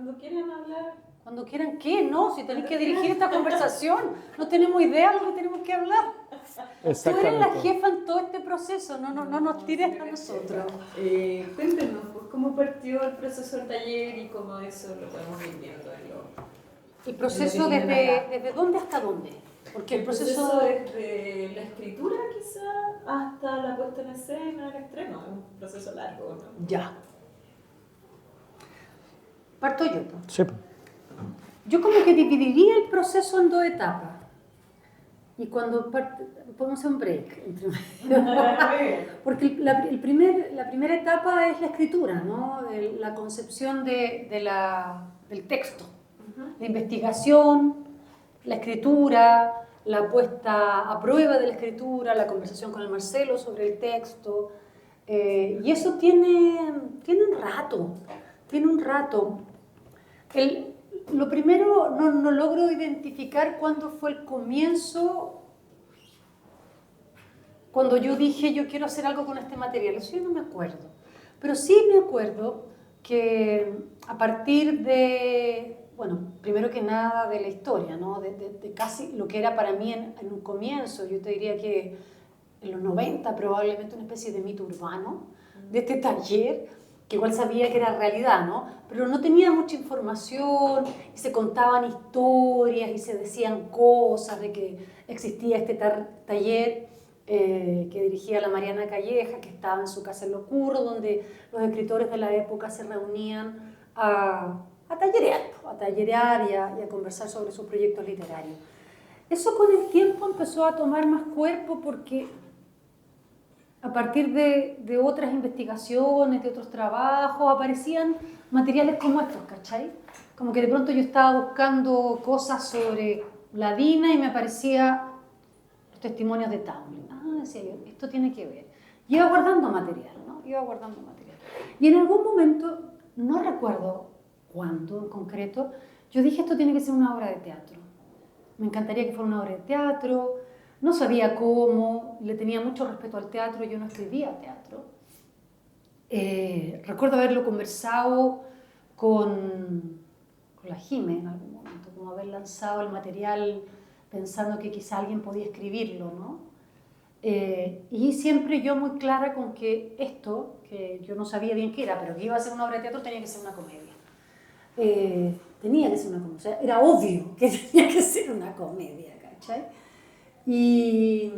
Cuando quieran hablar. Cuando quieran, ¿qué? No, si tenéis que dirigir esta conversación, no tenemos idea de lo que tenemos que hablar. Tú eres la jefa en todo este proceso, no nos tires a nosotros. Cuéntenos, pues, ¿cómo partió el proceso del taller y cómo eso lo podemos ir viendo en lo... ¿El proceso desde dónde hasta dónde? Porque el proceso desde la escritura quizá hasta la puesta en escena, el estreno, es un proceso largo, ¿no? Ya. Parto yo. Sí. Yo como que dividiría el proceso en dos etapas. Y cuando podemos hacer un break entre porque la primera etapa es la escritura, ¿no? La concepción del texto, la investigación, la escritura, la puesta a prueba de la escritura, la conversación con el Marcelo sobre el texto. Y eso tiene un rato. Lo primero, no logro identificar cuándo fue el comienzo, cuando yo dije yo quiero hacer algo con este material. Eso yo no me acuerdo. Pero sí me acuerdo que a partir de, bueno, primero que nada de la historia, ¿no? de casi lo que era para mí en un comienzo, yo te diría que en los 90 probablemente una especie de mito urbano de este taller, que igual sabía que era realidad, ¿no? Pero no tenía mucha información y se contaban historias y se decían cosas de que existía este taller que dirigía la Mariana Calleja, que estaba en su casa en Los Curros, donde los escritores de la época se reunían a tallerear y a conversar sobre sus proyectos literarios. Eso con el tiempo empezó a tomar más cuerpo porque a partir de otras investigaciones, de otros trabajos, aparecían materiales como estos, ¿cachai? Como que de pronto yo estaba buscando cosas sobre la Dina y me aparecían los testimonios de Townley. Decía yo, esto tiene que ver. Iba guardando material, ¿no? Y en algún momento, no recuerdo cuándo en concreto, yo dije, esto tiene que ser una obra de teatro. Me encantaría que fuera una obra de teatro. No sabía cómo, le tenía mucho respeto al teatro, yo no escribía teatro. Recuerdo haberlo conversado con la Jime en algún momento, como haber lanzado el material pensando que quizá alguien podía escribirlo, ¿no? Y siempre yo muy clara con que esto, que yo no sabía bien qué era, pero que iba a ser una obra de teatro, tenía que ser una comedia. Tenía que ser una comedia, o sea, era obvio que tenía que ser una comedia, ¿cachai? Y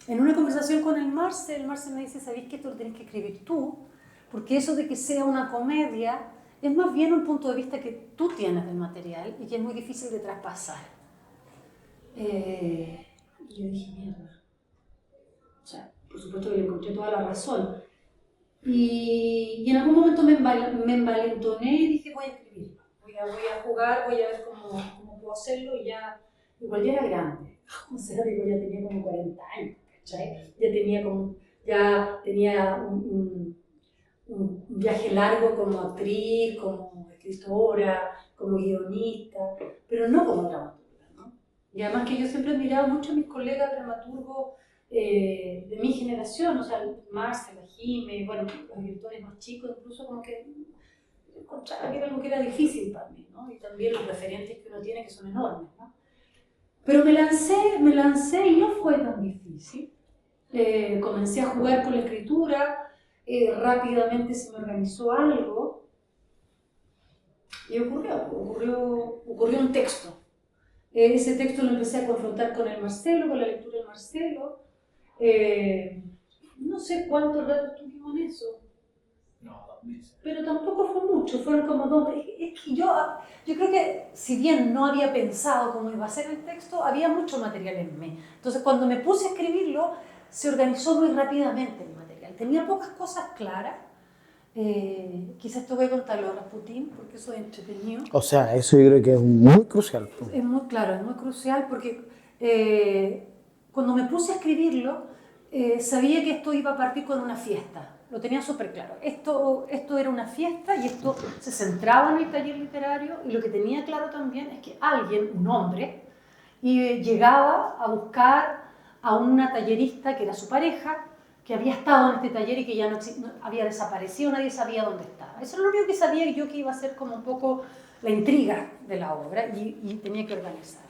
en una conversación con el Marce me dice, ¿sabéis que esto lo tenés que escribir tú? Porque eso de que sea una comedia es más bien un punto de vista que tú tienes del material y que es muy difícil de traspasar. Y yo dije, mierda. O sea, por supuesto que le encontré toda la razón. Y en algún momento me envalentoné y dije, voy a escribirlo. Voy a jugar, voy a ver cómo puedo hacerlo y ya, igual ya era grande. O sea, digo, ya tenía como 40 años, ¿cachai? Ya tenía un viaje largo como actriz, como escritora, como guionista, pero no como dramaturga, ¿no? Y además que yo siempre he admirado mucho a mis colegas dramaturgos de mi generación, o sea, Marcela, Jime, bueno, los escritores más chicos, incluso como que encontraba que era algo que era difícil para mí, ¿no? Y también los referentes que uno tiene que son enormes, ¿no? Pero me lancé y no fue tan difícil. Comencé a jugar con la escritura, rápidamente se me organizó algo y ocurrió un texto. Ese texto lo empecé a confrontar con el Marcelo, con la lectura del Marcelo. No sé cuánto rato estuvimos en eso. No, 2 meses. Pero tampoco fue mucho, fueron como 2 meses. Es que yo creo que si bien no había pensado cómo iba a ser el texto, había mucho material en mí. Entonces cuando me puse a escribirlo, se organizó muy rápidamente el material. Tenía pocas cosas claras. Quizás te voy a contarlo a Rasputín, porque eso es entretenido. O sea, eso yo creo que es muy crucial. Es muy claro, es muy crucial porque cuando me puse a escribirlo, sabía que esto iba a partir con una fiesta. Lo tenía súper claro. Esto era una fiesta y esto se centraba en el taller literario, y lo que tenía claro también es que alguien, un hombre, llegaba a buscar a una tallerista que era su pareja que había estado en este taller y que ya no había desaparecido, nadie sabía dónde estaba. Eso era lo único que sabía yo, que iba a ser como un poco la intriga de la obra y tenía que organizar.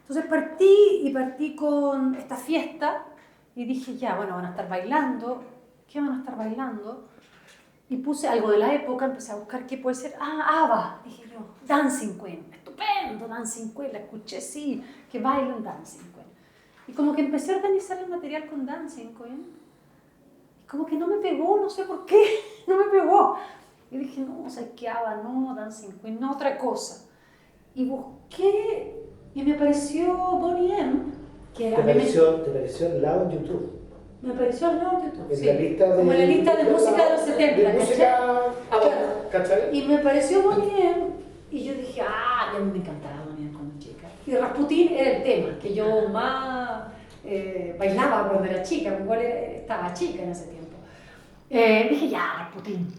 Entonces partí con esta fiesta y dije, ya, bueno, van a estar bailando. ¿Qué van a estar bailando? Y puse algo de la época, empecé a buscar qué puede ser. Ah, ABBA, dije yo, Dancing Queen, estupendo, Dancing Queen, la escuché, sí, que bailen Dancing Queen. Y como que empecé a organizar el material con Dancing Queen, y como que no me pegó, no sé por qué, no me pegó. Y dije, no, o sea, que ABBA, no, Dancing Queen, no, otra cosa. Y busqué, y me apareció Boney M, que ¿Te a mí pareció al lado en YouTube? me apareció al lado de YouTube, En sí. la lista de, como en la lista de música de los 70, de música, Claro. ¿cachai? Y me pareció Boney M, y yo dije, y a mí me encantaba Boney M cuando chica. Y Rasputín era el tema que yo más bailaba cuando era chica, igual estaba chica en ese tiempo. Dije, ya, Rasputín.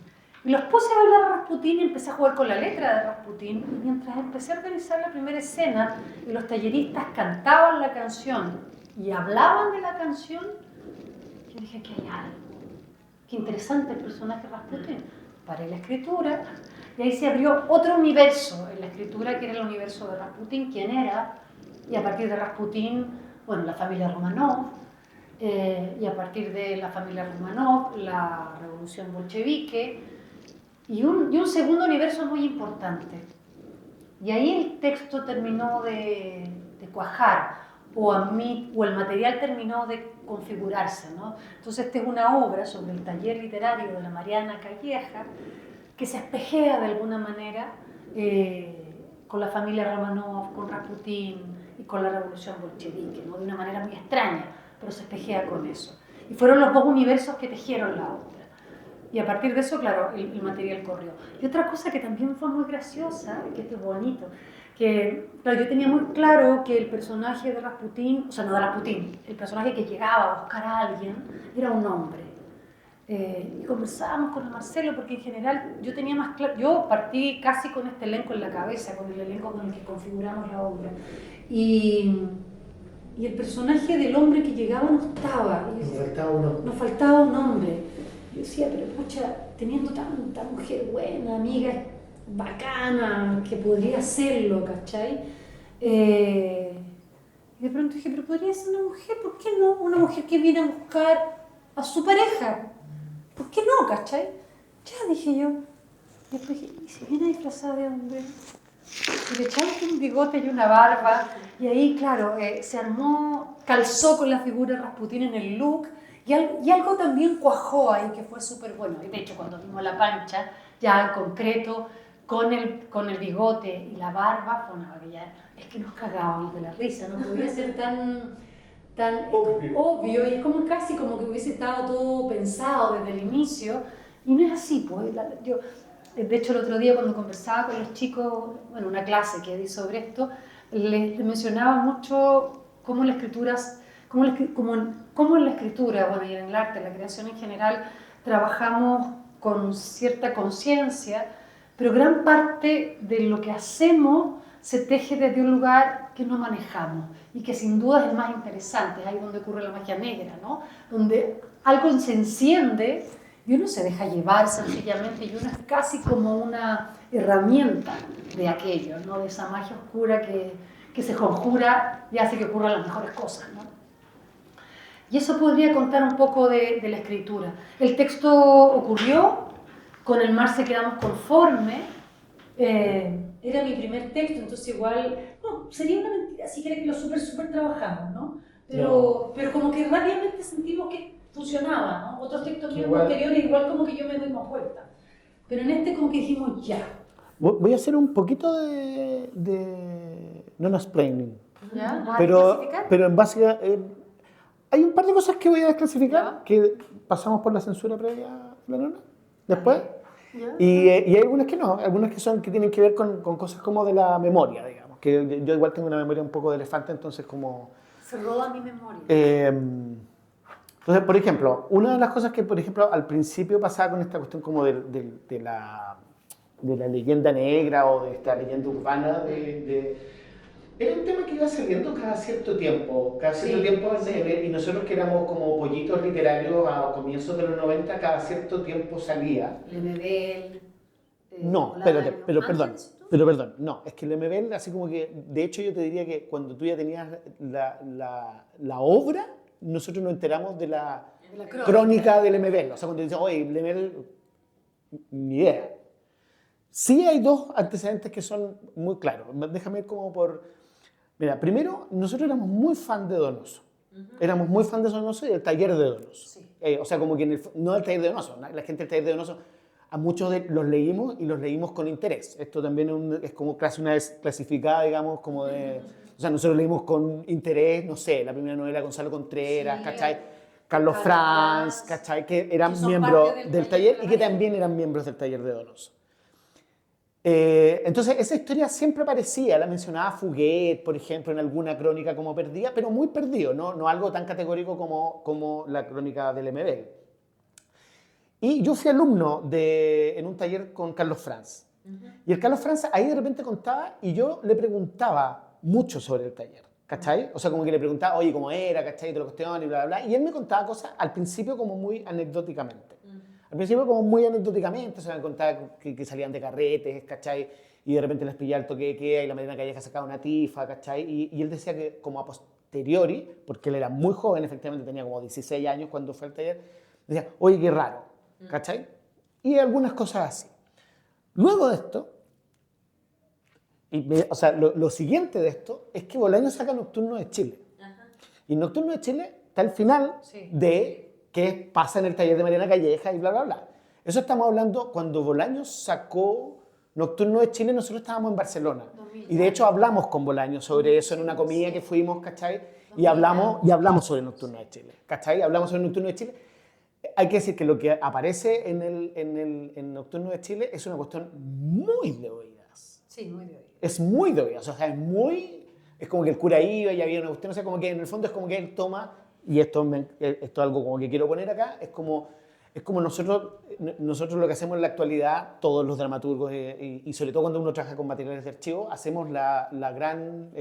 Y los puse a bailar Rasputín y empecé a jugar con la letra de Rasputín. Y mientras empecé a organizar la primera escena y los talleristas cantaban la canción y hablaban de la canción, yo dije, aquí hay algo. Qué interesante el personaje Rasputín. Paré la escritura y ahí se abrió otro universo en la escritura, que era el universo de Rasputín, quién era, y a partir de Rasputín, bueno, la familia Romanov, y a partir de la familia Romanov, la revolución bolchevique, y un segundo universo muy importante. Y ahí el texto terminó de cuajar, o el material terminó de configurarse, ¿no? Entonces esta es una obra sobre el taller literario de la Mariana Calleja, que se espejea de alguna manera con la familia Romanov, con Rasputín y con la revolución bolchevique, ¿no? De una manera muy extraña, pero se espejea con eso. Y fueron los dos universos que tejieron la obra. Y a partir de eso, claro, el material corrió. Y otra cosa que también fue muy graciosa, que esto es bonito, que claro, yo tenía muy claro que el personaje de Rasputín, o sea, no de Rasputín, el personaje que llegaba a buscar a alguien era un hombre. Y conversábamos con el Marcelo, porque en general yo tenía más claro, yo partí casi con este elenco en la cabeza, con el elenco con el que configuramos la obra. Y el personaje del hombre que llegaba no estaba. Nos faltaba un hombre. Yo decía, pero pucha, teniendo tanta mujer buena, amiga, bacana, que podría hacerlo, ¿cachai? Y de pronto dije, pero podría ser una mujer, ¿por qué no? Una mujer que viene a buscar a su pareja. ¿Por qué no, cachai? Ya, dije yo. Y después dije, ¿y si viene disfrazada de hombre? Y le echamos un bigote y una barba. Y ahí, claro, se armó, calzó con la figura de Rasputín en el look. Y algo también cuajó ahí, que fue súper bueno. Y de hecho, cuando vimos la Pancha, ya en concreto, con el bigote y la barba, fue una barbaridad. Es que nos cagábamos de la risa, no podía ser tan obvio, y es como casi como que hubiese estado todo pensado desde el inicio, y no es así, pues. De hecho, el otro día cuando conversaba con los chicos, bueno, una clase que di sobre esto, les mencionaba mucho cómo en la escritura, bueno, y en el arte, en la creación en general, trabajamos con cierta conciencia, pero gran parte de lo que hacemos se teje desde un lugar que no manejamos y que sin duda es el más interesante, es ahí donde ocurre la magia negra, ¿no? Donde algo se enciende y uno se deja llevar sencillamente, y uno es casi como una herramienta de aquello, ¿no? De esa magia oscura que se conjura y hace que ocurran las mejores cosas, ¿no? Y eso podría contar un poco de la escritura. El texto ocurrió, con el mar se quedamos conformes. Era mi primer texto, entonces igual, no, sería una mentira si quiere que lo súper trabajamos, ¿no? Pero como que rápidamente sentimos que funcionaba, ¿no? Otros textos míos posteriores igual como que yo me doy más vuelta. Pero en este como que dijimos ya. Voy a hacer un poquito de non-explaining. ¿Ya? Pero en base a... hay un par de cosas que voy a desclasificar, ¿Ya? que pasamos por la censura previa a la nona, después. ¿Ya? Y hay algunas que no, algunas que tienen que ver con cosas como de la memoria, digamos. Que yo igual tengo una memoria un poco de elefante, entonces como... Se roba mi memoria. Entonces, por ejemplo, una de las cosas que, por ejemplo, al principio pasaba con esta cuestión como de la leyenda negra o de esta leyenda urbana Era un tema que iba saliendo cada cierto tiempo, y nosotros que éramos como pollitos literarios a comienzos de los 90, cada cierto tiempo salía. Lemebel, No, espérate, Bolaño. pero perdón, no, es que el MBL, así como que, de hecho yo te diría que cuando tú ya tenías la obra, nosotros nos enteramos de la De la crónica del MBL, o sea, cuando dicen, oye, el MBL, ni idea. Sí hay dos antecedentes que son muy claros, déjame ir como por... Mira, primero, nosotros éramos muy fan de Donoso. Éramos muy fan de Donoso y del taller de Donoso. Sí. O sea, como que no del taller de Donoso, la gente del taller de Donoso, a muchos los leímos y los leímos con interés. Esto también es como casi una vez clasificada, digamos, como de... O sea, nosotros leímos con interés, no sé, la primera novela de Gonzalo Contreras, Sí, ¿cachai? Carlos Franz, ¿cachai? Que eran Que son miembros parte del del taller taller de y que la también eran miembros del taller de Donoso. Entonces, esa historia siempre aparecía, la mencionaba Fuguet, por ejemplo, en alguna crónica como perdida, pero muy perdido, no algo tan categórico como la crónica del MBL. Y yo fui alumno en un taller con Carlos Franz. Y el Carlos Franz ahí de repente contaba y yo le preguntaba mucho sobre el taller, ¿cachai? O sea, como que le preguntaba, oye, ¿cómo era? ¿Cachai? De la cuestión y bla, bla, bla. Y él me contaba cosas al principio como muy anecdóticamente. Al principio como muy anecdóticamente, se me contaba que salían de carretes, ¿cachai? Y de repente les pillaba el toque de queda y la Mariana Calleja sacaba una tifa, ¿cachai? Y él decía que como a posteriori, porque él era muy joven, efectivamente tenía como 16 años cuando fue al taller, decía, oye, qué raro, ¿cachai? Y algunas cosas así. Luego de esto, o sea, lo siguiente de esto es que Bolaño saca Nocturno de Chile. Y Nocturno de Chile está al final de qué pasa en el taller de Mariana Calleja y bla, bla, bla. Eso estamos hablando cuando Bolaño sacó Nocturno de Chile, nosotros estábamos en Barcelona. 2000. Y de hecho hablamos con Bolaño sobre eso en una comida que fuimos, ¿cachai? Y hablamos sobre Nocturno de Chile, ¿cachai? Hablamos sobre Nocturno de Chile. Hay que decir que lo que aparece en Nocturno de Chile es una cuestión muy de oídas. Sí, muy de oídas. Es muy de oídas, o sea, es como que el cura iba y había una cuestión, o sea, como que en el fondo es como que él toma, y esto es algo como que quiero poner acá, es como nosotros lo que hacemos en la actualidad, todos los dramaturgos, y sobre todo cuando uno trabaja con materiales de archivo, hacemos la gran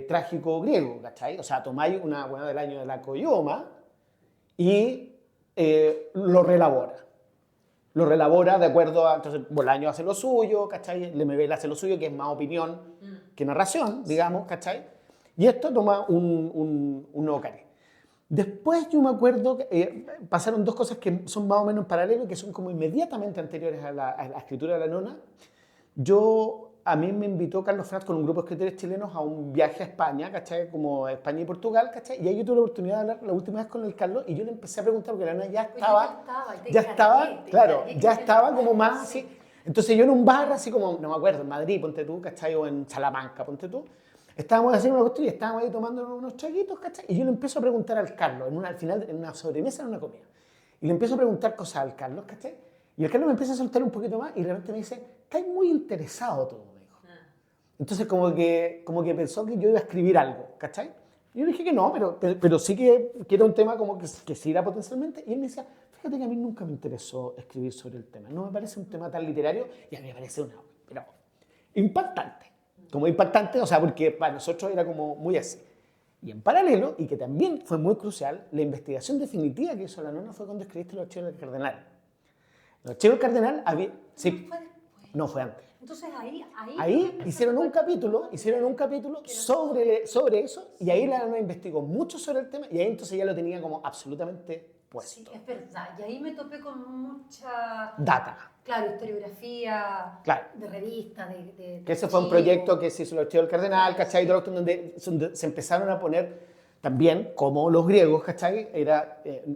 trágico griego, ¿cachai? O sea, tomáis una buena del año de la Coyoma y lo relabora. Lo relabora de acuerdo a... Entonces, Bolaño hace lo suyo, ¿cachai? Lemebel hace lo suyo, que es más opinión que narración, digamos, ¿cachai? Y esto toma un nuevo cariz. Después yo me acuerdo que pasaron dos cosas que son más o menos en paralelo, que son como inmediatamente anteriores a la escritura de la nona. A mí me invitó Carlos Franz con un grupo de escritores chilenos a un viaje a España, ¿cachai? Como a España y Portugal, ¿cachai? Y ahí yo tuve la oportunidad de hablar la última vez con el Carlos y yo le empecé a preguntar, porque la nona ya estaba como más así. Entonces yo en un bar, así como, no me acuerdo, en Madrid, ponte tú, ¿cachai? O en Salamanca, ponte tú. Estábamos haciendo una cuestión y estábamos ahí tomando unos traguitos, ¿cachai? Y yo le empiezo a preguntar al Carlos, al final, en una sobremesa, en una comida. Y le empiezo a preguntar cosas al Carlos, ¿cachai? Y el Carlos me empieza a soltar un poquito más y de repente me dice, estás muy interesado todo, me dijo. Entonces como que pensó que yo iba a escribir algo, ¿cachai? Y yo le dije que no, pero sí que era un tema como que sí era potencialmente. Y él me decía, fíjate que a mí nunca me interesó escribir sobre el tema. No me parece un tema tan literario y a mí me parece pero impactante. Como impactante, o sea, porque para nosotros era como muy así. Y en paralelo, y que también fue muy crucial, la investigación definitiva que hizo la nona fue cuando escribiste Los Archivos del Cardenal. Los Archivos del Cardenal había... Sí, ¿No fue después? No, fue antes. Entonces Ahí hicieron un capítulo sobre eso, y ahí la nona investigó mucho sobre el tema, y ahí entonces ya lo tenía como absolutamente puesto. Sí, es verdad. Y ahí me topé con mucha... Data. Claro, historiografía, Claro. de revista, de Que ese fue un proyecto que se hizo el Archivo del Cardenal, ¿cachai? Donde se empezaron a poner también, como los griegos, ¿cachai?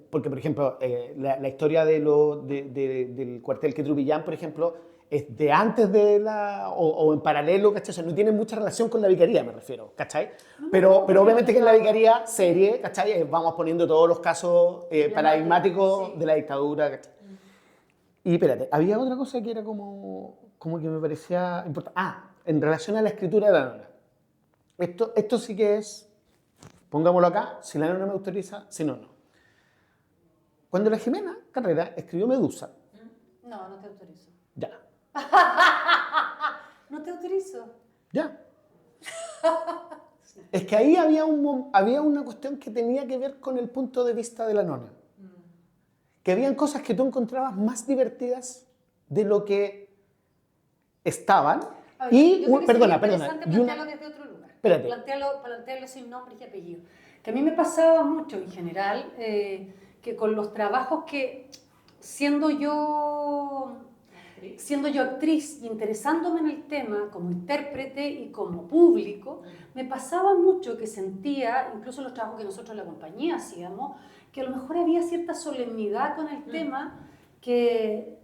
Porque, por ejemplo, la historia del cuartel que Trupillán, por ejemplo, es de antes o en paralelo, ¿cachai? O sea, no tiene mucha relación con la vicaría, me refiero, ¿cachai? Pero obviamente que en la vicaría serie, ¿cachai? Vamos poniendo todos los casos paradigmáticos de la dictadura, ¿cachai? Y espérate, había otra cosa que era como que me parecía importante. En relación a la escritura de la nona. Esto sí que es, pongámoslo acá, si la nona me autoriza, si no, no. Cuando la Jimena Carrera escribió Medusa. No, no te autorizo. Ya. No te autorizo. Ya. Es que ahí había una cuestión que tenía que ver con el punto de vista de la nona. Que habían cosas que tú encontrabas más divertidas de lo que estaban. A ver, Y, yo creo que perdona, sería interesante y una, plantearlo desde otro lugar. espérate. Plantearlo sin nombres y apellidos. Que a mí me pasaba mucho en general, que con los trabajos que, siendo yo actriz y interesándome en el tema como intérprete y como público, me pasaba mucho que sentía, incluso en los trabajos que nosotros en la compañía hacíamos, que a lo mejor había cierta solemnidad con el tema que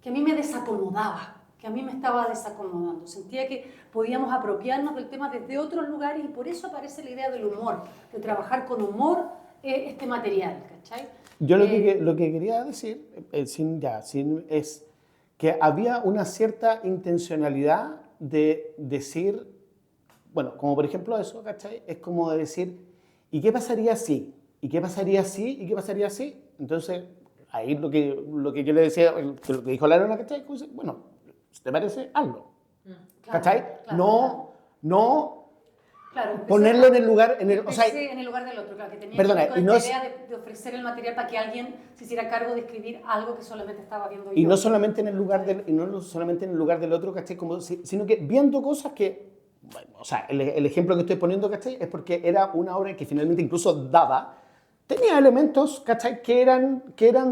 a mí me desacomodaba, que a mí me estaba desacomodando. Sentía que podíamos apropiarnos del tema desde otros lugares y por eso aparece la idea del humor, de trabajar con humor este material, ¿cachai? Yo lo que quería decir, es que había una cierta intencionalidad de decir, bueno, como por ejemplo eso, ¿cachai? Es como de decir, ¿y qué pasaría si? ¿Y qué pasaría si? ¿Y qué pasaría si? Entonces, ahí lo que yo le decía, lo que dijo la Lorena, ¿cachai? Bueno, si te parece, hazlo. ¿Cachai? No Claro, ponerlo en el lugar, en el lugar del otro, claro, que tenía perdona, que ver y con no esta idea de ofrecer el material para que alguien se hiciera cargo de escribir algo que solamente estaba viendo y yo. no solamente en el lugar del otro, ¿cachai? Sino que viendo cosas que, bueno, o sea, el ejemplo que estoy poniendo, ¿cachai? Es porque era una obra que finalmente incluso tenía elementos, ¿cachai? Que eran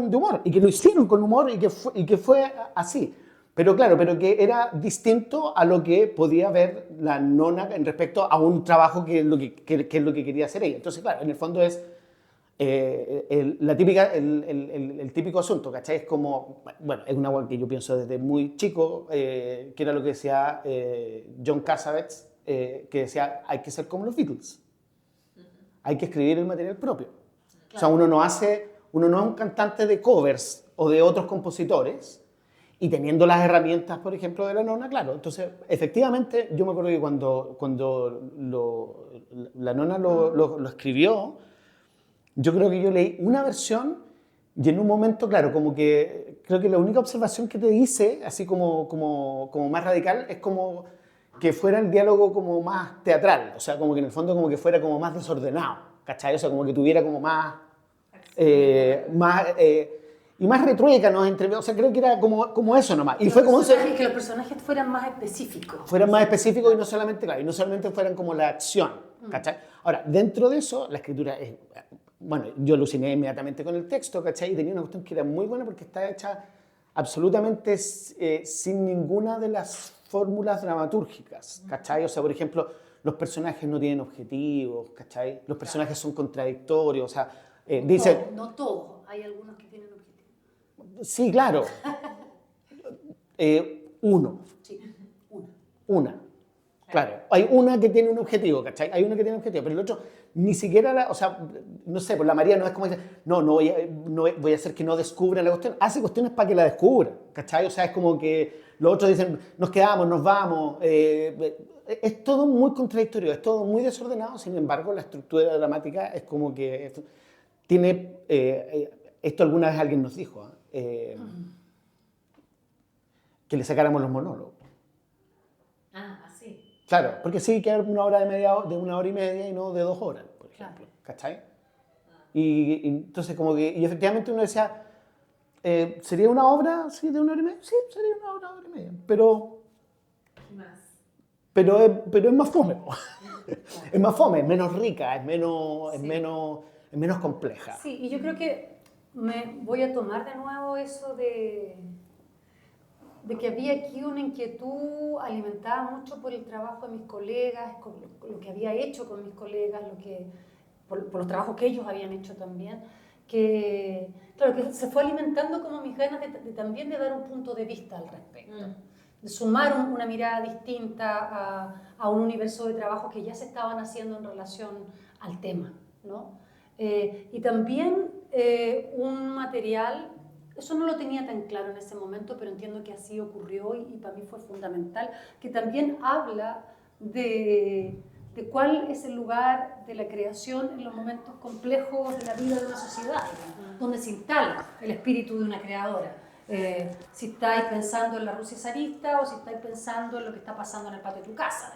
de humor y que lo hicieron con humor y que fue así. Pero claro, pero que era distinto a lo que podía ver la nona en respecto a un trabajo que es lo que quería hacer ella. Entonces, claro, en el fondo es el típico asunto, ¿cachai? Es como, bueno, es una cosa que yo pienso desde muy chico, que era lo que decía John Cassavetes, que decía, hay que ser como los Beatles. Hay que escribir el material propio. Claro. O sea, uno no es un cantante de covers o de otros compositores, y teniendo las herramientas, por ejemplo, de la nona, claro. Entonces, efectivamente, yo me acuerdo que cuando la nona lo escribió, yo creo que yo leí una versión y en un momento, claro, como que creo que la única observación que te dice, así como más radical, es como que fuera el diálogo como más teatral, o sea, como que en el fondo como que fuera como más desordenado, ¿cachai? O sea, como que tuviera como más y más retruécanos entre, o sea, creo que era como eso nomás. Y fue como que los personajes fueran más específicos. Fueran más específicos y no solamente, claro, y no solamente fueran como la acción, ¿cachai? Ahora, dentro de eso, la escritura es, bueno, yo aluciné inmediatamente con el texto, ¿cachai? Y tenía una cuestión que era muy buena porque está hecha absolutamente sin ninguna de las fórmulas dramatúrgicas, ¿cachai? O sea, por ejemplo, los personajes no tienen objetivos, ¿cachai? Los personajes son contradictorios, o sea, dice... No todos, hay algunos que tienen objetivos. Sí, claro. Uno. Sí, Una. Claro. Hay una que tiene un objetivo, ¿cachai? Hay una que tiene un objetivo, pero el otro ni siquiera, o sea, no sé, pues la María no es como dice, no voy a hacer que no descubra la cuestión. Hace cuestiones para que la descubra, ¿cachai? O sea, es como que los otros dicen, nos quedamos, nos vamos. Es todo muy contradictorio, es todo muy desordenado, sin embargo, la estructura dramática es como que tiene... esto alguna vez alguien nos dijo, que le sacáramos los monólogos. Así. Claro, porque sí que una obra de 1 hora y media y no de 2 horas, por ejemplo, claro. ¿Cachai? Y entonces como que, y efectivamente uno decía, ¿sería una obra sí, de 1 hora y media? Sí, sería una hora y media, pero es más fome. Es más fome, es menos rica, es menos compleja. Sí, y yo creo que me voy a tomar de nuevo eso de que había aquí una inquietud alimentada mucho por el trabajo de mis colegas, con lo que había hecho con mis colegas, por los trabajos que ellos habían hecho también, que, claro, que se fue alimentando como mis ganas también de dar un punto de vista al respecto, de sumar una mirada distinta a un universo de trabajo que ya se estaban haciendo en relación al tema, ¿no? Y también un material, eso no lo tenía tan claro en ese momento, pero entiendo que así ocurrió y para mí fue fundamental, que también habla de cuál es el lugar de la creación en los momentos complejos de la vida de una sociedad, donde se instala el espíritu de una creadora. Si estáis pensando en la Rusia zarista o si estáis pensando en lo que está pasando en el patio de tu casa.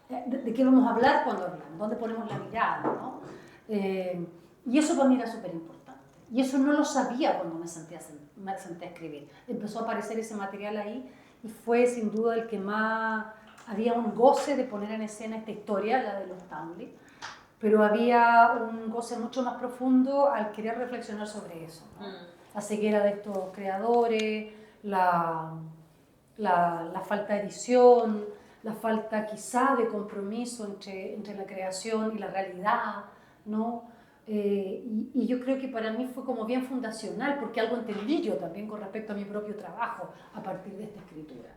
de qué vamos a hablar cuando hablamos, dónde ponemos la mirada, ¿no? Y eso para mí era súper importante. Y eso no lo sabía cuando me senté a escribir. Empezó a aparecer ese material ahí y fue sin duda el que más... Había un goce de poner en escena esta historia, la de los Townley, pero había un goce mucho más profundo al querer reflexionar sobre eso, ¿no? La ceguera de estos creadores, la falta de edición, la falta quizá de compromiso entre la creación y la realidad, ¿no? Y yo creo que para mí fue como bien fundacional, porque algo entendí yo también con respecto a mi propio trabajo a partir de esta escritura.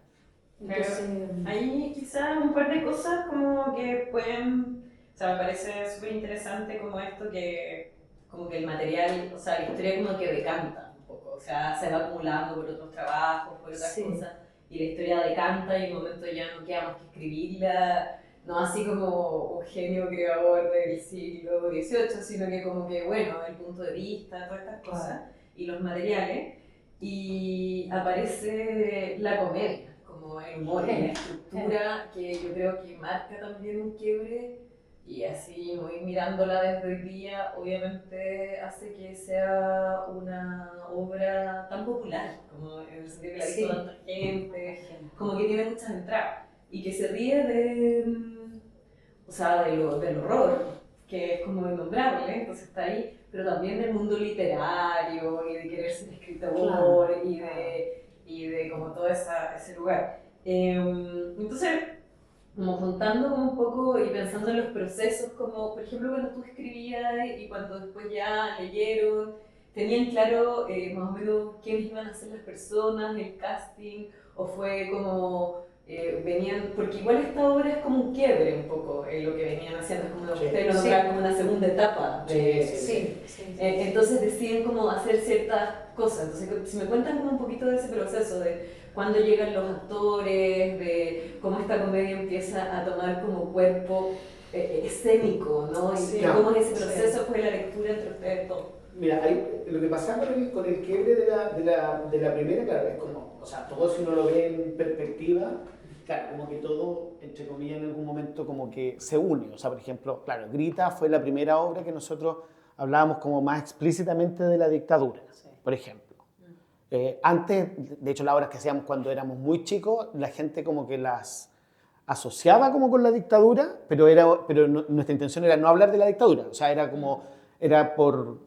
Entonces, hay quizás un par de cosas como que pueden, o sea, me parece súper interesante como esto que como que el material, o sea, la historia como que decanta un poco, o sea, se va acumulando por otros trabajos, por otras cosas, y la historia decanta y en un momento ya no queda más que escribirla, no así como un genio creador del siglo XVIII, sino que como que, bueno, el punto de vista, todas estas cosas, y los materiales, y aparece la comedia, como el humor, la estructura, que yo creo que marca también un quiebre, y así muy mirándola desde hoy día, obviamente hace que sea una obra tan popular, como en el sentido que la ha visto tanta gente, como que tiene muchas entradas, y que se ríe o sea, del horror, que es como innombrable, entonces está ahí, pero también del mundo literario, y de querer ser escritor, y de como todo ese lugar. Entonces, como juntando como un poco y pensando en los procesos, como por ejemplo cuando tú escribías y cuando después ya leyeron, ¿tenían claro más o menos quiénes iban a ser las personas, el casting, o fue como venían, porque igual esta obra es como un quiebre un poco en lo que venían haciendo, es como lo que ustedes lo nombran como una segunda etapa. Entonces deciden como hacer ciertas cosas, entonces si me cuentan como un poquito de ese proceso, de cuándo llegan los actores, de cómo esta comedia empieza a tomar como cuerpo escénico, ¿no? Y cómo en ese proceso fue la lectura entre ustedes dos. Mira, lo que pasa con el quiebre de la primera, claro, es como, o sea, todo si uno lo ve en perspectiva, claro, como que todo, entre comillas, en algún momento como que se une. O sea, por ejemplo, claro, Grita fue la primera obra que nosotros hablábamos como más explícitamente de la dictadura, por ejemplo. Antes, de hecho, las obras que hacíamos cuando éramos muy chicos, la gente como que las asociaba como con la dictadura, pero nuestra intención era no hablar de la dictadura, o sea, era por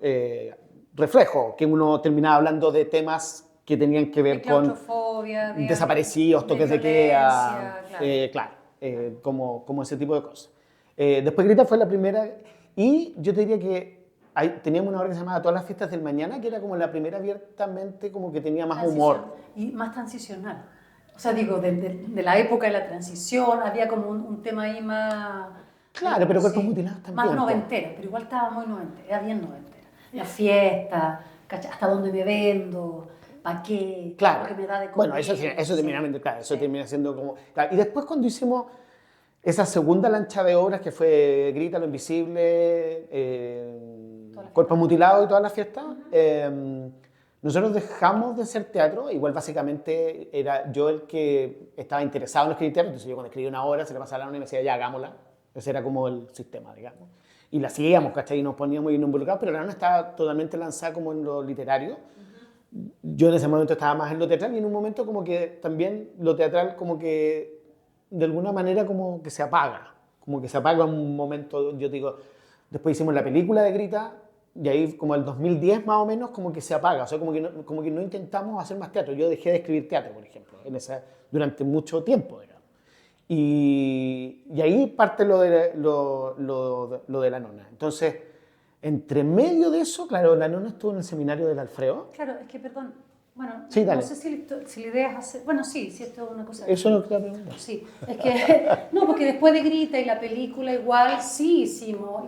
reflejo, que uno terminaba hablando de temas que tenían que ver con desaparecidos, toques de queda, como ese tipo de cosas. Después Grita fue la primera, y yo te diría que teníamos una obra que se llamaba Todas las fiestas del mañana, que era como la primera abiertamente como que tenía más humor. Y más transicional. O sea, digo, de la época de la transición, había como un tema ahí más... Claro, pero cuerpos mutilados también. Más noventera, pero igual estaba muy noventera, era bien noventera. La fiesta, hasta dónde me vendo, para qué, claro. Lo que me da de comer. Bueno, eso termina siendo como... Claro. Y después cuando hicimos esa segunda lancha de obras, que fue Grita, Lo Invisible, Cuerpos Mutilados y todas las fiestas, nosotros dejamos de hacer teatro. Igual básicamente era yo el que estaba interesado en escribir teatro, entonces yo cuando escribía una obra se la pasaba a la una y me decía, ya, hagámosla. Ese era como el sistema, digamos. Y la seguíamos, ¿cachai? Y nos poníamos y nos involucrábamos, pero la nona estaba totalmente lanzada como en lo literario. Yo en ese momento estaba más en lo teatral, y en un momento como que también lo teatral como que de alguna manera como que se apaga en un momento. Yo digo, después hicimos la película de Grita, y ahí como el 2010 más o menos como que se apaga, o sea, como que no intentamos hacer más teatro. Yo dejé de escribir teatro, por ejemplo, durante mucho tiempo, digamos. Y ahí parte lo de la nona. Entonces, entre medio de eso, claro, la nona estuvo en el seminario del Alfredo. Claro, es que, perdón, bueno, sí, no sé si la idea es hacer... Bueno, sí, esto es una cosa... Eso no te preguntando. Sí, es que... No, porque después de Grita y la película igual sí hicimos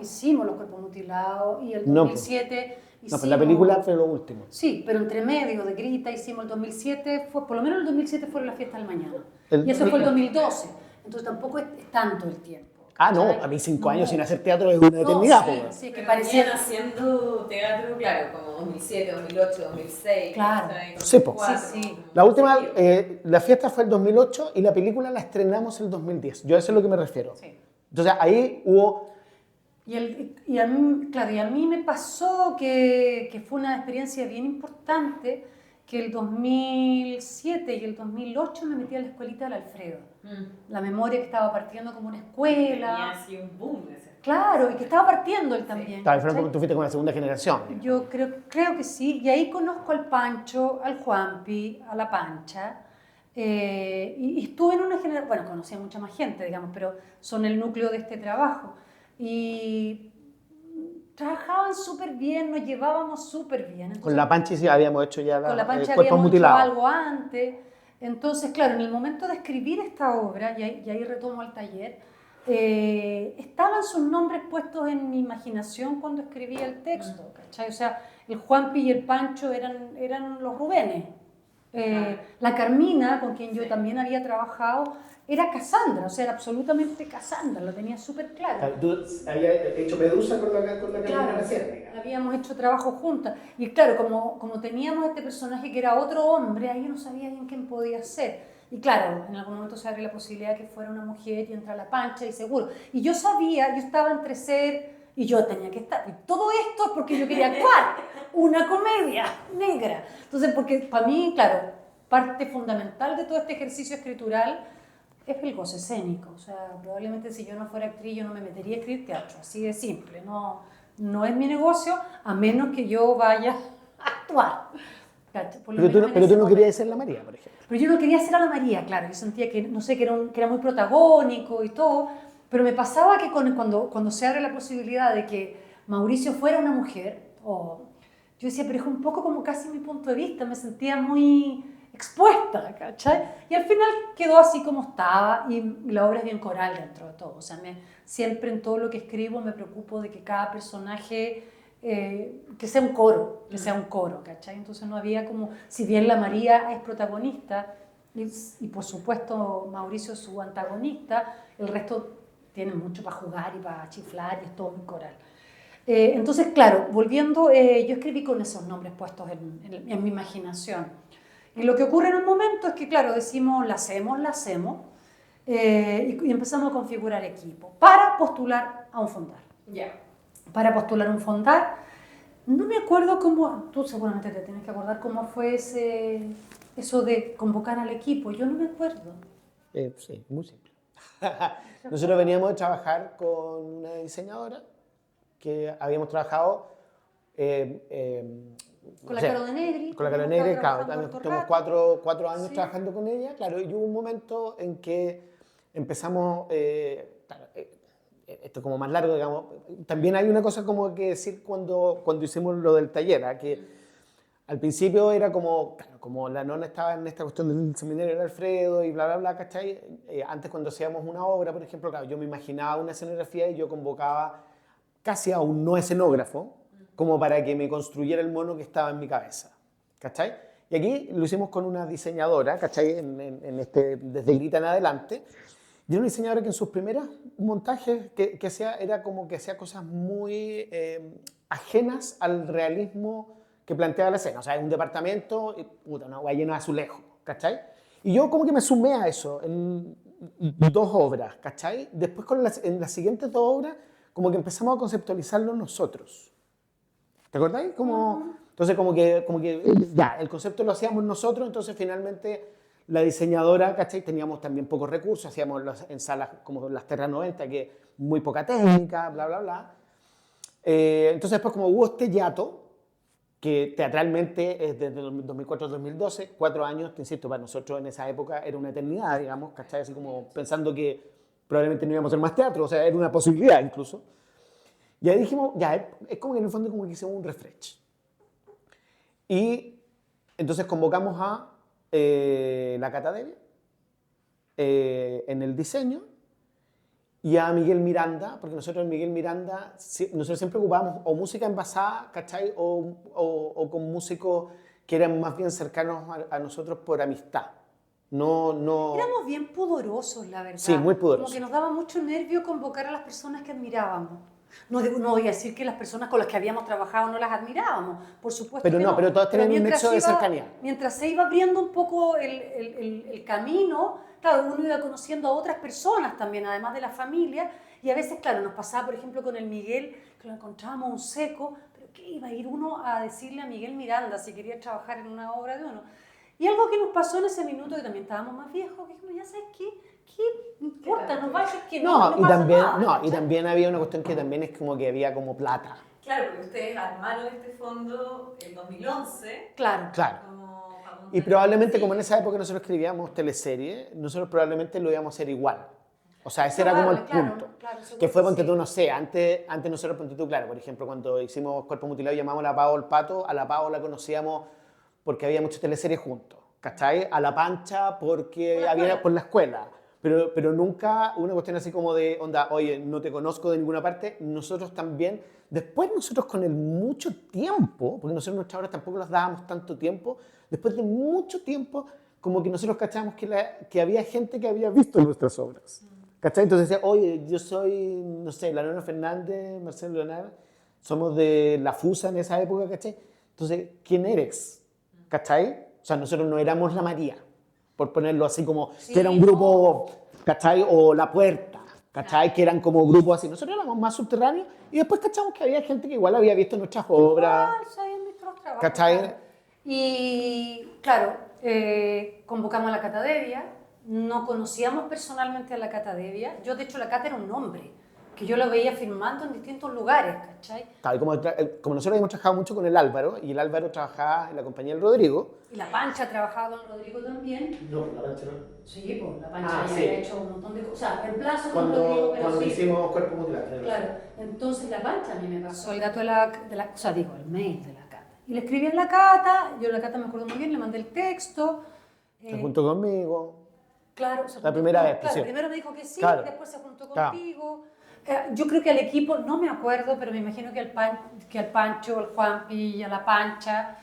Los Cuerpos Mutilados, y el 2007... No, pues la película fue lo último. Sí, pero entre medio de Grita hicimos el 2007, por lo menos el 2007 fue la fiesta del mañana. Y eso fue el 2012, entonces tampoco es tanto el tiempo. Ah, no, a mí 5 años sin hacer teatro es una eternidad. Sí, que parecían haciendo teatro, claro, como 2007, 2008, 2006. Claro. Sí, la última, la fiesta fue el 2008 y la película la estrenamos el 2010. Yo a eso es lo que me refiero. Sí. Entonces ahí hubo... Y a mí, claro, y a mí me pasó que fue una experiencia bien importante, que el 2007 y el 2008 me metí a la escuelita del Alfredo. La memoria que estaba partiendo como una escuela. Tenía así un boom ese. Claro, y que estaba partiendo él también. Claro, fueron porque tú fuiste con la segunda generación. Yo creo que sí, y ahí conozco al Pancho, al Juanpi, a la Pancha, y estuve en una generación, bueno, conocí a mucha más gente, digamos, pero son el núcleo de este trabajo. Y trabajaban súper bien, nos llevábamos súper bien. Entonces, Con la Panchi sí habíamos hecho ya con la Pancha cuerpos habíamos mutilados. hecho algo antes. Entonces, claro, en el momento de escribir esta obra, y ahí retomo al taller, estaban sus nombres puestos en mi imaginación cuando escribía el texto, ¿cachai? O sea, el Juanpi y el Pancho eran los Rubenes. La Carmina, con quien yo también había trabajado, era Cassandra, o sea, era absolutamente Cassandra, lo tenía súper claro. ¿Tú habías hecho Medusa con la Claro, Carmina recién? habíamos hecho trabajo juntas. Y claro, como teníamos este personaje que era otro hombre, ahí yo no sabía bien quién podía ser. Y claro, en algún momento se abre la posibilidad de que fuera una mujer y entra la Pancha y seguro. Y yo sabía, yo estaba entre ser y yo tenía que estar. Y todo esto es porque yo quería actuar una comedia negra. Entonces, porque para mí, claro, parte fundamental de todo este ejercicio escritural es el goce escénico. O sea, probablemente si yo no fuera actriz, yo no me metería a escribir teatro. Así de simple. No es mi negocio, a menos que yo vaya a actuar. Pero tú no querías ser la María, por ejemplo. Pero yo no quería ser a la María, claro. Yo sentía que, no sé, que era muy protagónico y todo. Pero me pasaba que cuando se abre la posibilidad de que Mauricio fuera una mujer, yo decía, pero es un poco como casi mi punto de vista. Me sentía muy expuesta, ¿cachai? Y al final quedó así como estaba y la obra es bien coral dentro de todo. O sea, siempre en todo lo que escribo me preocupo de que cada personaje... que sea un coro, ¿cachai? Entonces no había como, si bien la María es protagonista y por supuesto Mauricio es su antagonista, el resto tiene mucho para jugar y para chiflar y es todo muy coral. Entonces, claro, volviendo, yo escribí con esos nombres puestos en mi imaginación. Y lo que ocurre en un momento es que, claro, decimos, la hacemos, y empezamos a configurar equipo para postular a un fondar. Para postular un fondar. No me acuerdo cómo, tú seguramente te tienes que acordar cómo fue eso de convocar al equipo, yo no me acuerdo. Sí, muy simple. Nosotros veníamos de trabajar con una diseñadora que habíamos trabajado con la Caro de Negri. Con la Caro de Negri, claro, tenemos cuatro años trabajando con ella, claro, y hubo un momento en que empezamos, esto es como más largo, digamos, también hay una cosa como que decir cuando hicimos lo del taller, que al principio era como la nona estaba en esta cuestión del seminario de Alfredo y bla, bla, bla, ¿cachai? Antes cuando hacíamos una obra, por ejemplo, claro, yo me imaginaba una escenografía y yo convocaba casi a un no escenógrafo, como para que me construyera el mono que estaba en mi cabeza, ¿cachai? Y aquí lo hicimos con una diseñadora, ¿cachai? Desde Grita en adelante. Y era una diseñadora que en sus primeros montajes que hacía era como que hacía cosas muy ajenas al realismo que planteaba la escena. O sea, un departamento, una hueá llena de azulejos, ¿cachai? Y yo como que me sumé a eso en 2 obras, ¿cachai? Después en las siguientes 2 obras como que empezamos a conceptualizarlo nosotros. ¿Te acordáis? Entonces como que ya, el concepto lo hacíamos nosotros, entonces finalmente... La diseñadora, ¿cachai? Teníamos también pocos recursos, hacíamos en salas como las Terra 90, que muy poca técnica, bla, bla, bla. Entonces después como hubo este hiato, que teatralmente es desde 2004 a 2012, 4 años, te insisto, para nosotros en esa época era una eternidad, digamos, ¿cachai? Así como pensando que probablemente no íbamos a hacer más teatro, o sea, era una posibilidad incluso. Y ahí dijimos, ya, es como que en el fondo como que hicimos un refresh. Y entonces convocamos a la Cata Devia en el diseño y a Miguel Miranda, porque nosotros en Miguel Miranda nosotros siempre ocupábamos o música envasada, ¿cachai? O con músicos que eran más bien cercanos a nosotros por amistad. No... Éramos bien pudorosos, la verdad. Sí, muy pudorosos. Como que nos daba mucho nervio convocar a las personas que admirábamos. No voy a decir que las personas con las que habíamos trabajado no las admirábamos, por supuesto pero que no. Pero todas tenían un nexo de cercanía. Mientras se iba abriendo un poco el camino, claro, uno iba conociendo a otras personas también, además de la familia, Y a veces, claro, nos pasaba, por ejemplo, con el Miguel, que lo encontrábamos un seco, pero ¿qué iba a ir uno a decirle a Miguel Miranda si quería trabajar en una obra de uno? Y algo que nos pasó en ese minuto, que también estábamos más viejos, que dijimos, ya sabes qué importa, nos va a decir que no, no y pasa también, nada. no, y también había una cuestión que también es como que había como plata. Claro, porque ustedes armaron este fondo en 2011. Claro. Claro. Como para montar Y probablemente el como en esa época nosotros escribíamos teleseries, nosotros probablemente lo íbamos a hacer igual. O sea, ese era como el Probable, punto. claro, seguro Que fue, que ponte sí. tú, no sé, antes nosotros, ponte tú, claro, por ejemplo, cuando hicimos Cuerpo Mutilado y llamamos a la Pau el Pato, a la Pau la conocíamos porque había muchas teleseries juntos, ¿cachai? A la Pancha porque había por la escuela. Pero nunca una cuestión así como de, onda, oye, no te conozco de ninguna parte. Nosotros también, después nosotros con el mucho tiempo, porque nosotros nuestras obras tampoco las dábamos tanto tiempo, después de mucho tiempo, como que nosotros cachábamos que había gente que había visto nuestras obras. ¿Cachai? Entonces decía, oye, yo soy, no sé, la Leona Fernández, Marcelo Leonard, somos de La Fusa en esa época, ¿cachai? Entonces, ¿quién eres? ¿Cachai? O sea, nosotros no éramos la María, por ponerlo así como, Sí, que era un grupo, ¿cachai? O La Puerta, ¿cachai? Que eran como grupos así. Nosotros éramos más subterráneos y después cachamos que había gente que igual había visto nuestras obras, Sabían nuestros trabajos. ¿cachai? Claro. Y claro, convocamos a la Catadevia, no conocíamos personalmente a la Catadevia. Yo, de hecho, la Cata era un nombre, que yo lo veía firmando en distintos lugares, ¿cachai? Claro, y como nosotros habíamos trabajado mucho con el Álvaro, y el Álvaro trabajaba en la compañía del Rodrigo. Y la Pancha trabajaba con Rodrigo también. No, la Pancha no. Sí, pues la Pancha ya sí. había hecho un montón de cosas. O sea, en plazo con Rodrigo, pero sí. hicimos Cuerpo Mutilado. Claro, entonces la Pancha a mí me pasó el dato o sea, digo, el mail de la Cata. Y le escribí a la Cata, yo a la Cata me acuerdo muy bien, le mandé el texto. Se juntó conmigo. Claro, La primera vez, claro, sí. primero me dijo que sí, Claro. después se juntó Claro. contigo. Yo creo que al equipo, no me acuerdo, pero me imagino que al Pancho, al Juanpi y a la Pancha.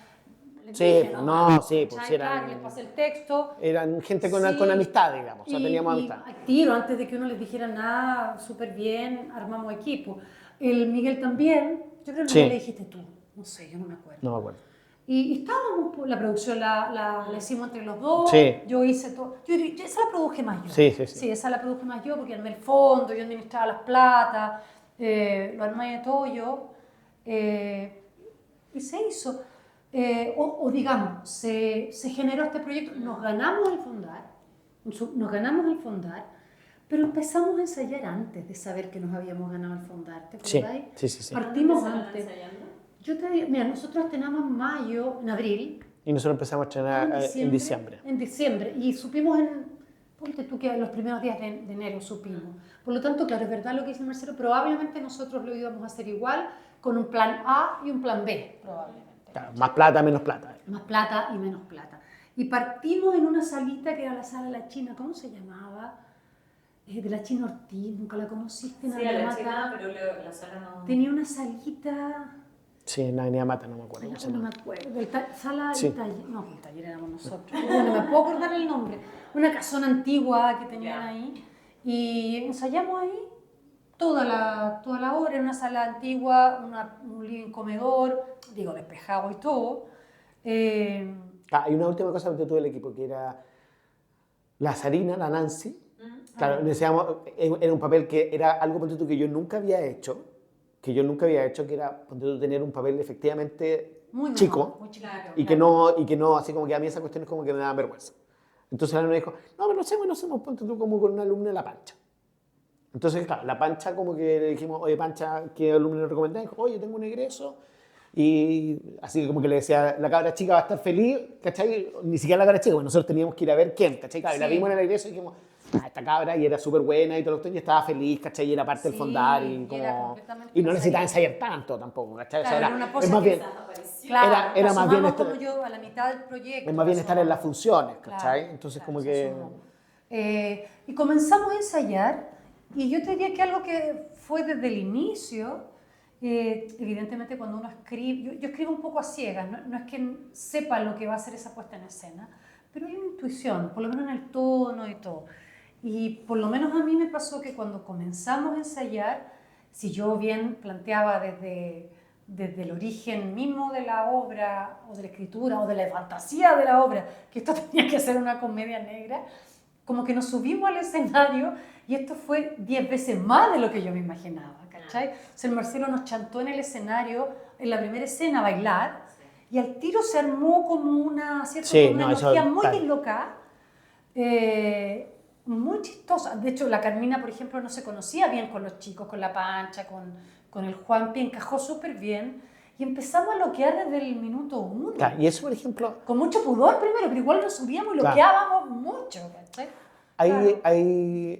Les Sí, dije, no, sí, pues ¿cachai? eran- Claro, les pasé el texto. Eran gente con, Sí, con amistad, digamos. O sea, y, teníamos y amistad. al tiro, antes de que uno les dijera nada, súper bien, armamos equipo. El Miguel también, yo creo que Sí. le dijiste tú, no sé, yo no me acuerdo. No me acuerdo. Y estábamos, pues, la producción la hicimos entre los dos, Sí. yo hice todo, esa la produje más yo. Sí. Sí, esa la produje más yo porque armé el fondo, yo administraba las platas, lo armé de todo yo, y se hizo. O digamos, se generó este proyecto, nos ganamos el fondar, pero empezamos a ensayar antes de saber que nos habíamos ganado el fondar, ¿te Sí, acordáis? sí. Partimos ¿Empezaron antes. ensayando? Yo te digo, mira, nosotros estrenamos en mayo, en abril. Y nosotros empezamos a estrenar en diciembre. En diciembre. Y supimos ponte tú que en los primeros días de enero supimos. Por lo tanto, claro, es verdad lo que dice Marcelo, probablemente nosotros lo íbamos a hacer igual, con un plan A y un plan B, probablemente. Claro, más plata, menos plata. Más plata y menos plata. Y partimos en una salita que era la sala de la China, ¿cómo se llamaba? De la China Ortiz, nunca la conociste. Sí, a la China, pero la sala no... Tenía una salita... Sí, en la Avenida Mata, no me acuerdo cómo se No llama. me acuerdo, sala Sí. y taller, no, el taller éramos nosotros, no me puedo acordar el nombre, una casona antigua que tenían ahí, y ensayamos ahí toda la obra, en una sala antigua, un living comedor, digo, despejado y todo. Y una última cosa que tuve el equipo, que era la Sarina, la Nancy. Claro, necesitábamos, era un papel que era algo, ponte tú, que yo nunca había hecho, que era, ponte tú, tener un papel efectivamente Muy chico, muy chico. y que no, así como que a mí esa cuestión es como que me daba vergüenza. Entonces la alumna dijo, no, pero no hacemos, ponte tú, como con una alumna de La Pancha. Entonces, claro, La Pancha como que le dijimos, oye, Pancha, ¿qué alumno le recomendás? Dijo, oye, tengo un egreso. Y así como que le decía, la cabra chica va a estar feliz, ¿cachai? Ni siquiera la cabra chica, porque nosotros teníamos que ir a ver quién, ¿cachai? Claro, y la Sí. vimos en el egreso y dijimos, esta cabra, y era súper buena y todo lo que y estaba feliz, ¿cachai? Y era parte del Sí, fondar y y era como... completamente Y no necesitaba ensayada. ensayar tanto tampoco, ¿cachai? Claro, O sea, era una es cosa más que bien, Desapareció. Claro, era más bien asomamos como yo a la mitad del proyecto. es más bien estar en las funciones, Claro, ¿cachai? Entonces claro, como se que... asomó. Y comenzamos a ensayar, y yo te diría que algo que fue desde el inicio, evidentemente cuando uno escribe, yo escribo un poco a ciegas, no es que sepa lo que va a ser esa puesta en escena, pero hay una intuición, por lo menos en el tono y todo. Y por lo menos a mí me pasó que cuando comenzamos a ensayar, si yo bien planteaba desde el origen mismo de la obra, o de la escritura, o de la fantasía de la obra, que esto tenía que ser una comedia negra, como que nos subimos al escenario y esto fue 10 veces más de lo que yo me imaginaba, ¿cachai? O sea, el Marcelo nos chantó en el escenario, en la primera escena, a bailar, y al tiro se armó como una, ¿cierto? Sí, Como una no, eso, energía muy claro. loca, muy chistosa. De hecho, la Carmina, por ejemplo, no se conocía bien con los chicos, con la Pancha, con el Juanpi, encajó súper bien. Y empezamos a loquear desde el minuto 1. Claro, y eso, por ejemplo, Con mucho pudor primero, pero igual nos subíamos y claro. loqueábamos mucho, ¿cachai? Claro.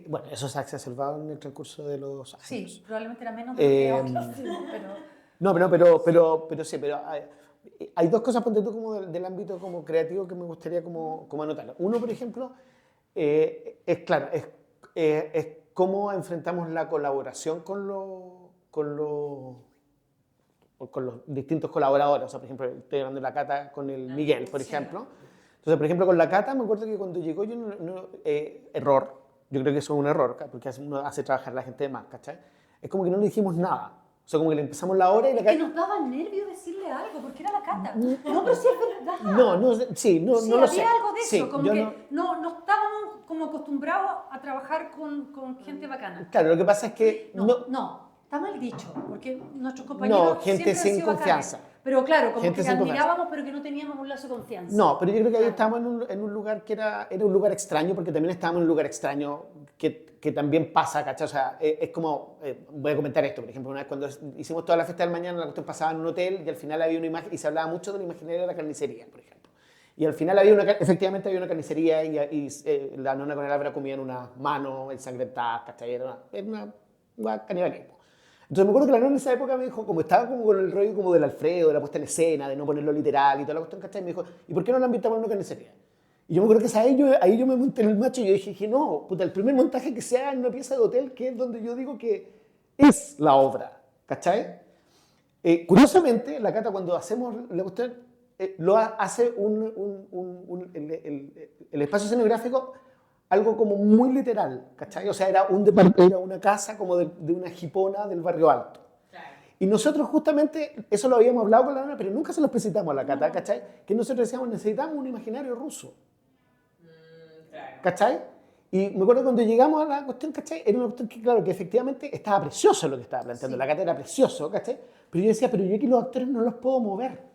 bueno, eso se ha exacerbado en el transcurso de los años. Sí, probablemente era menos de lo que ahora hacemos, pero... No, pero sí, pero hay dos cosas, ponte tú, como del ámbito como creativo que me gustaría como anotar. Uno, por ejemplo, es claro, es cómo enfrentamos la colaboración con los distintos colaboradores. O sea, por ejemplo, estoy hablando de la Cata con el Miguel, por ejemplo. Entonces, por ejemplo, con la Cata me acuerdo que cuando llegó yo error, yo creo que eso es un error, porque uno hace trabajar a la gente de más, ¿cachai? Es como que no le dijimos nada. O sea, como que le empezamos la hora y la Es Cata... que nos daba nervio decirle algo, porque era la Cata. No, pero sí es verdad. No, sí, no Sí, lo había sé. algo de eso, Sí, como yo que no estábamos como acostumbrados a trabajar con gente bacana. Claro, lo que pasa es que... No, está mal dicho, porque nuestros compañeros No, gente siempre han sin sido confianza. bacanes. Pero claro, como Gente que sin confianza. admirábamos, pero que no teníamos un lazo de confianza. No, pero yo creo que ahí Claro. estábamos en un lugar que era un lugar extraño, porque también estábamos en un lugar extraño que también pasa, ¿cachai? O sea, es como, voy a comentar esto, por ejemplo, una vez cuando hicimos toda la fiesta del mañana, la cuestión pasaba en un hotel y al final había una imagen, y se hablaba mucho de la imaginaria de la carnicería, por ejemplo. Y al final efectivamente había una carnicería y la nona con el Álvaro comían unas manos ensangrentadas, ¿cachai? Era una canibalismo. Entonces me acuerdo que la nona en esa época me dijo, como estaba como con el rollo como del Alfredo, de la puesta en escena, de no ponerlo literal y toda la cuestión, ¿cachai? Me dijo, ¿y por qué no la invitamos a una carnicería? Y yo me acuerdo que ahí yo me monté en el macho y yo dije, no, puta, el primer montaje que sea en una pieza de hotel, que es donde yo digo que es la obra, ¿cachai? Curiosamente, la Cata cuando hacemos la cuestión, hace el espacio escenográfico algo como muy literal, ¿cachai? O sea, era una casa como de una jipona del barrio alto. Claro. Y nosotros justamente, eso lo habíamos hablado con la nana, pero nunca se lo presentamos a la Cata, ¿cachai? Que nosotros decíamos, necesitamos un imaginario ruso, Claro. ¿cachai? Y me acuerdo cuando llegamos a la cuestión, ¿cachai? Era una cuestión que, claro, que efectivamente estaba precioso lo que estaba planteando. Sí. La Cata era precioso, ¿cachai? Pero yo decía, pero yo aquí los actores no los puedo mover.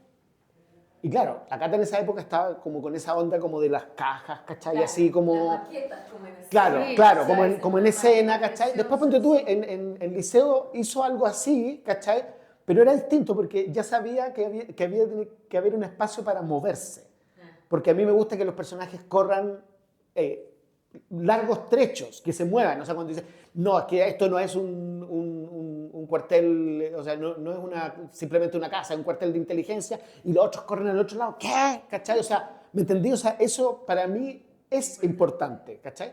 Y claro, la Cata en esa época estaba como con esa onda como de las cajas, ¿cachai? Claro, así como... las maquetas, como en escena. Claro, Sí, claro, o sea, como en escena, ¿cachai? Después, ponte tú, en liceo hizo algo así, ¿cachai? Pero era distinto porque ya sabía que había que haber un espacio para moverse. Porque a mí me gusta que los personajes corran largos trechos, que se muevan. O sea, cuando dice, no, es que esto no es un cuartel, o sea, no es simplemente una casa, es un cuartel de inteligencia y los otros corren al otro lado. ¿Qué? ¿Cachai? O sea, ¿me entendí? O sea, eso para mí es importante, ¿cachai?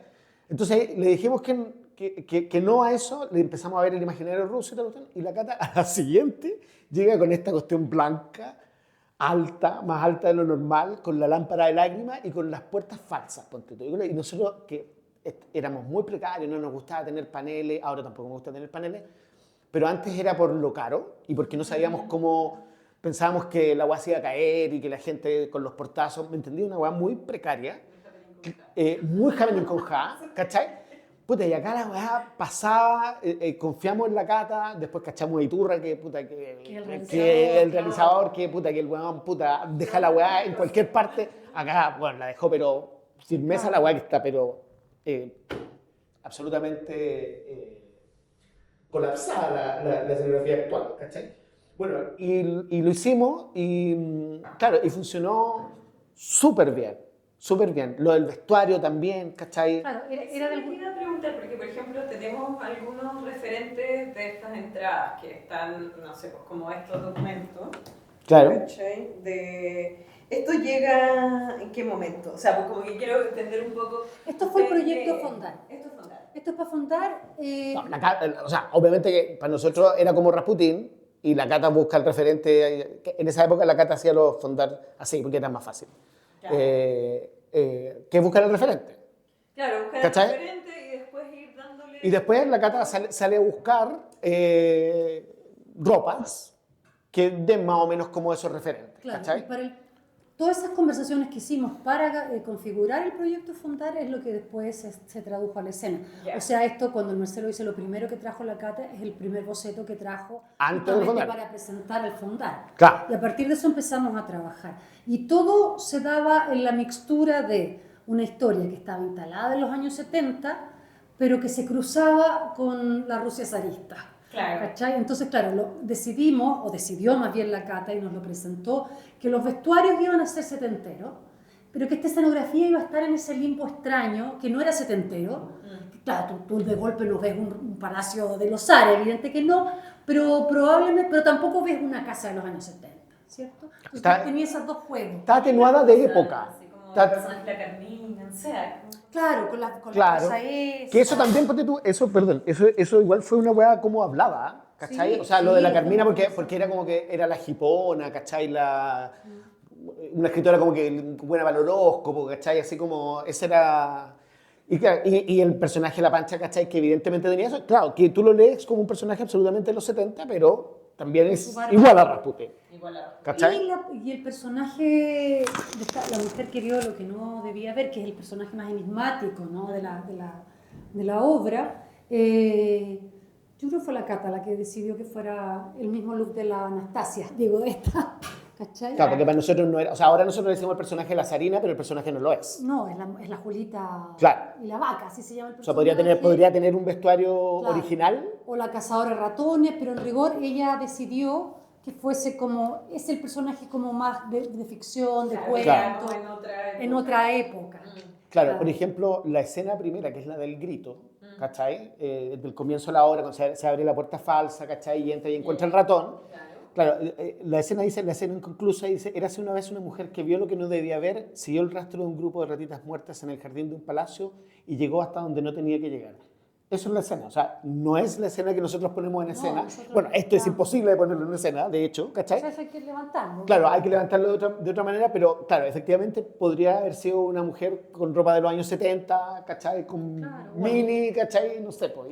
Entonces le dijimos que no a eso, le empezamos a ver el imaginario ruso y tal, y la Cata a la siguiente llega con esta cuestión blanca, alta, más alta de lo normal, con la lámpara de lágrimas y con las puertas falsas, ponte tú. Y nosotros que éramos muy precarios, no nos gustaba tener paneles, ahora tampoco me gusta tener paneles, pero antes era por lo caro y porque no sabíamos cómo, pensábamos que la agua se iba a caer y que la gente con los portazos, ¿me entendí? Una agua muy precaria, muy Javelin con Ja, ¿cachai? Puta, y acá la weá pasaba, confiamos en la Cata, después cachamos a Iturra, que el realizador, que el weón, puta, deja la weá en cualquier parte. Acá, bueno, la dejó, pero sin mesa la weá que está, pero absolutamente colapsada la escenografía actual, ¿cachai? Bueno, y lo hicimos, y claro, y funcionó súper bien. Súper bien. Lo del vestuario también, ¿cachai? Claro, era Sí, iba a preguntar, porque por ejemplo tenemos algunos referentes de estas entradas que están, no sé, pues como estos documentos. Claro. ¿Cachai? ¿Esto llega en qué momento? O sea, pues como que quiero entender un poco... Esto fue el de proyecto qué- Fondar. Esto es Fondar. Esto es para Fondar. No, o sea, obviamente que para nosotros era como Rasputín y la Cata busca el referente. En esa época la Cata hacía los fondar así porque era más fácil. Claro. Que es buscar el referente. Claro, buscar ¿Cachai? el referente y después ir dándole... Y después la Cata sale a buscar ropas que den más o menos como esos referentes. Claro, ¿Cachai? y todas esas conversaciones que hicimos para configurar el proyecto Fundar es lo que después se tradujo a la escena. Yeah. O sea, esto cuando el Marcelo dice lo primero que trajo la Cata es el primer boceto que trajo Antes del Fundar. para presentar el Fundar. Claro. Y a partir de eso empezamos a trabajar. Y todo se daba en la mixtura de una historia que estaba instalada en los años 70, pero que se cruzaba con la Rusia zarista. Claro. ¿Cachai? Entonces, claro, decidió más bien la Cata y nos lo presentó, que los vestuarios iban a ser setenteros, pero que esta escenografía iba a estar en ese limbo extraño, que no era setentero. Claro, tú de golpe no ves un palacio de los Ares, evidente que no, pero probablemente, pero tampoco ves una casa de los años 70, ¿cierto? Entonces tenía esos dos juegos. Está atenuada de época. Así como el personaje de la Carmina, o sea... Claro, con la cosa esa. Que eso también, ponte tú, eso igual fue una weá como hablaba, ¿cachai? Sí, o sea, lo de la sí, Carmina porque era como que era la jipona, ¿cachai? Una escritora como que buena para el horóscopo, ¿cachai? Así como, ese era... Y, claro, y el personaje de La Pancha, ¿cachai? Que evidentemente tenía eso. Claro, que tú lo lees como un personaje absolutamente de los 70, pero también es igual a Rasputin. ¿Cachai? Y el personaje, la mujer que vio lo que no debía ver, que es el personaje más enigmático, ¿no? de la obra, yo creo que fue la Cata la que decidió que fuera el mismo look de la Anastasia, digo, de esta. ¿Cachai? Claro, porque para nosotros no era... O sea, ahora nosotros le decimos el personaje de la zarina, pero el personaje no lo es. No, es la Julita Claro. y la vaca, así se llama el O personaje. sea, podría tener un vestuario Claro. original. O la cazadora de ratones, pero en rigor ella decidió que fuese como, es el personaje como más de ficción, de cuento, Claro. en otra época. Claro, por ejemplo, la escena primera, que es la del grito, ¿cachai? Del comienzo de la obra, cuando se abre la puerta falsa, ¿cachai? Y entra y encuentra el ratón. Claro, la escena inconclusa dice, érase una vez una mujer que vio lo que no debía ver, siguió el rastro de un grupo de ratitas muertas en el jardín de un palacio y llegó hasta donde no tenía que llegar. Eso es la escena, o sea, no es la escena que nosotros ponemos en escena. Bueno, esto es imposible de ponerlo en escena, de hecho, ¿cachai? O sea, eso hay que levantarlo. Claro, hay que levantarlo de otra manera, pero claro, efectivamente podría haber sido una mujer con ropa de los años 70, ¿cachai? Con mini, ¿cachai? No sé, pues.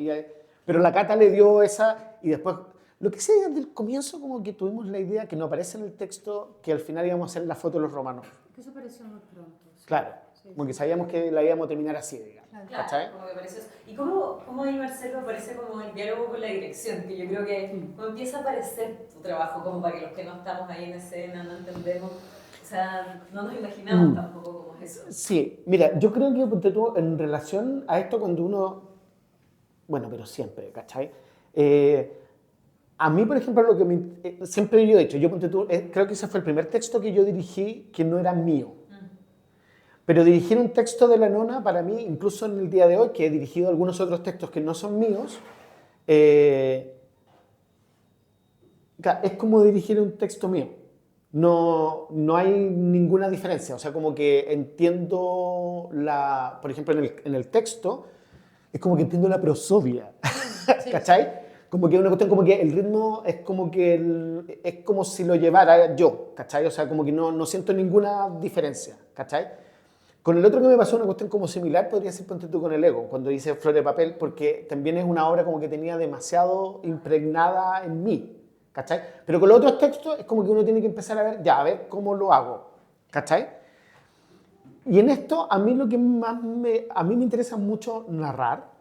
Pero la Cata le dio esa y después... Lo que sí, desde el comienzo como que tuvimos la idea, que no aparece en el texto, que al final íbamos a hacer la foto de los romanos. Que eso apareció muy pronto. Sí. Claro, como que sabíamos que la íbamos a terminar así, digamos. Claro, como que pareció eso. ¿Y cómo ahí, Marcelo, aparece como el diálogo con la dirección? Que yo creo que como empieza a aparecer tu trabajo, como para que los que no estamos ahí en escena no entendemos, o sea, no nos imaginamos tampoco cómo es eso. Sí, mira, yo creo que ponte tú, en relación a esto cuando uno, bueno, pero siempre, ¿cachai? A mí, por ejemplo, lo que siempre yo he dicho, yo ponte tú, creo que ese fue el primer texto que yo dirigí que no era mío. Pero dirigir un texto de La Nona, para mí, incluso en el día de hoy, que he dirigido algunos otros textos que no son míos, es como dirigir un texto mío. No hay ninguna diferencia. O sea, como que entiendo por ejemplo, en el texto, es como que entiendo la prosodia, sí. ¿Cachai? Como que una cuestión, como que el ritmo es como que es como si lo llevara yo, ¿cachai? O sea, como que no siento ninguna diferencia, ¿cachai? Con el otro que me pasó una cuestión como similar podría ser, ponte tú, con El Ego, cuando hice Flor de Papel, porque también es una obra como que tenía demasiado impregnada en mí, ¿cachai? Pero con los otros textos es como que uno tiene que empezar a ver, a ver cómo lo hago, ¿cachai? Y en esto, a mí lo que más a mí me interesa mucho narrar,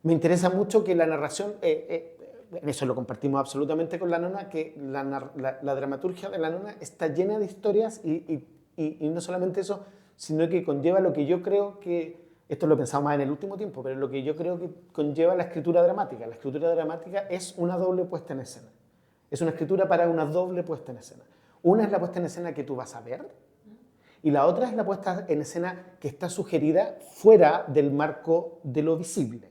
me interesa mucho que la narración, en eso lo compartimos absolutamente con La Nona, que la dramaturgia de La Nona está llena de historias y no solamente eso, sino que conlleva lo que yo creo que, esto lo he pensado más en el último tiempo, pero lo que yo creo que conlleva la escritura dramática. La escritura dramática es una doble puesta en escena. Es una escritura para una doble puesta en escena. Una es la puesta en escena que tú vas a ver, y la otra es la puesta en escena que está sugerida fuera del marco de lo visible.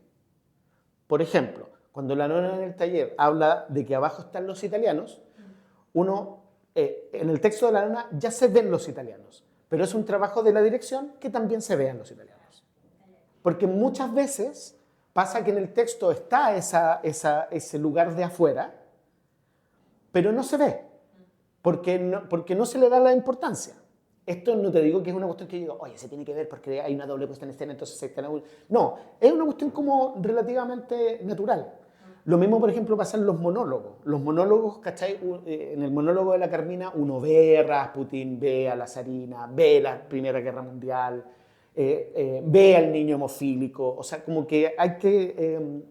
Por ejemplo, cuando La Nona en el taller habla de que abajo están los italianos, en el texto de La Nona ya se ven los italianos, pero es un trabajo de la dirección que también se vean los italianos. Porque muchas veces pasa que en el texto está ese lugar de afuera, pero no se ve, porque no se le da la importancia. Esto no te digo que es una cuestión que digo, oye, se tiene que ver porque hay una doble puesta en escena, entonces se está... No, es una cuestión como relativamente natural. Lo mismo, por ejemplo, pasa en los monólogos. Los monólogos, ¿cachai? En el monólogo de la Carmina uno ve a Rasputin, ve a la zarina, ve la Primera Guerra Mundial, ve al niño hemofílico. O sea, como que hay que...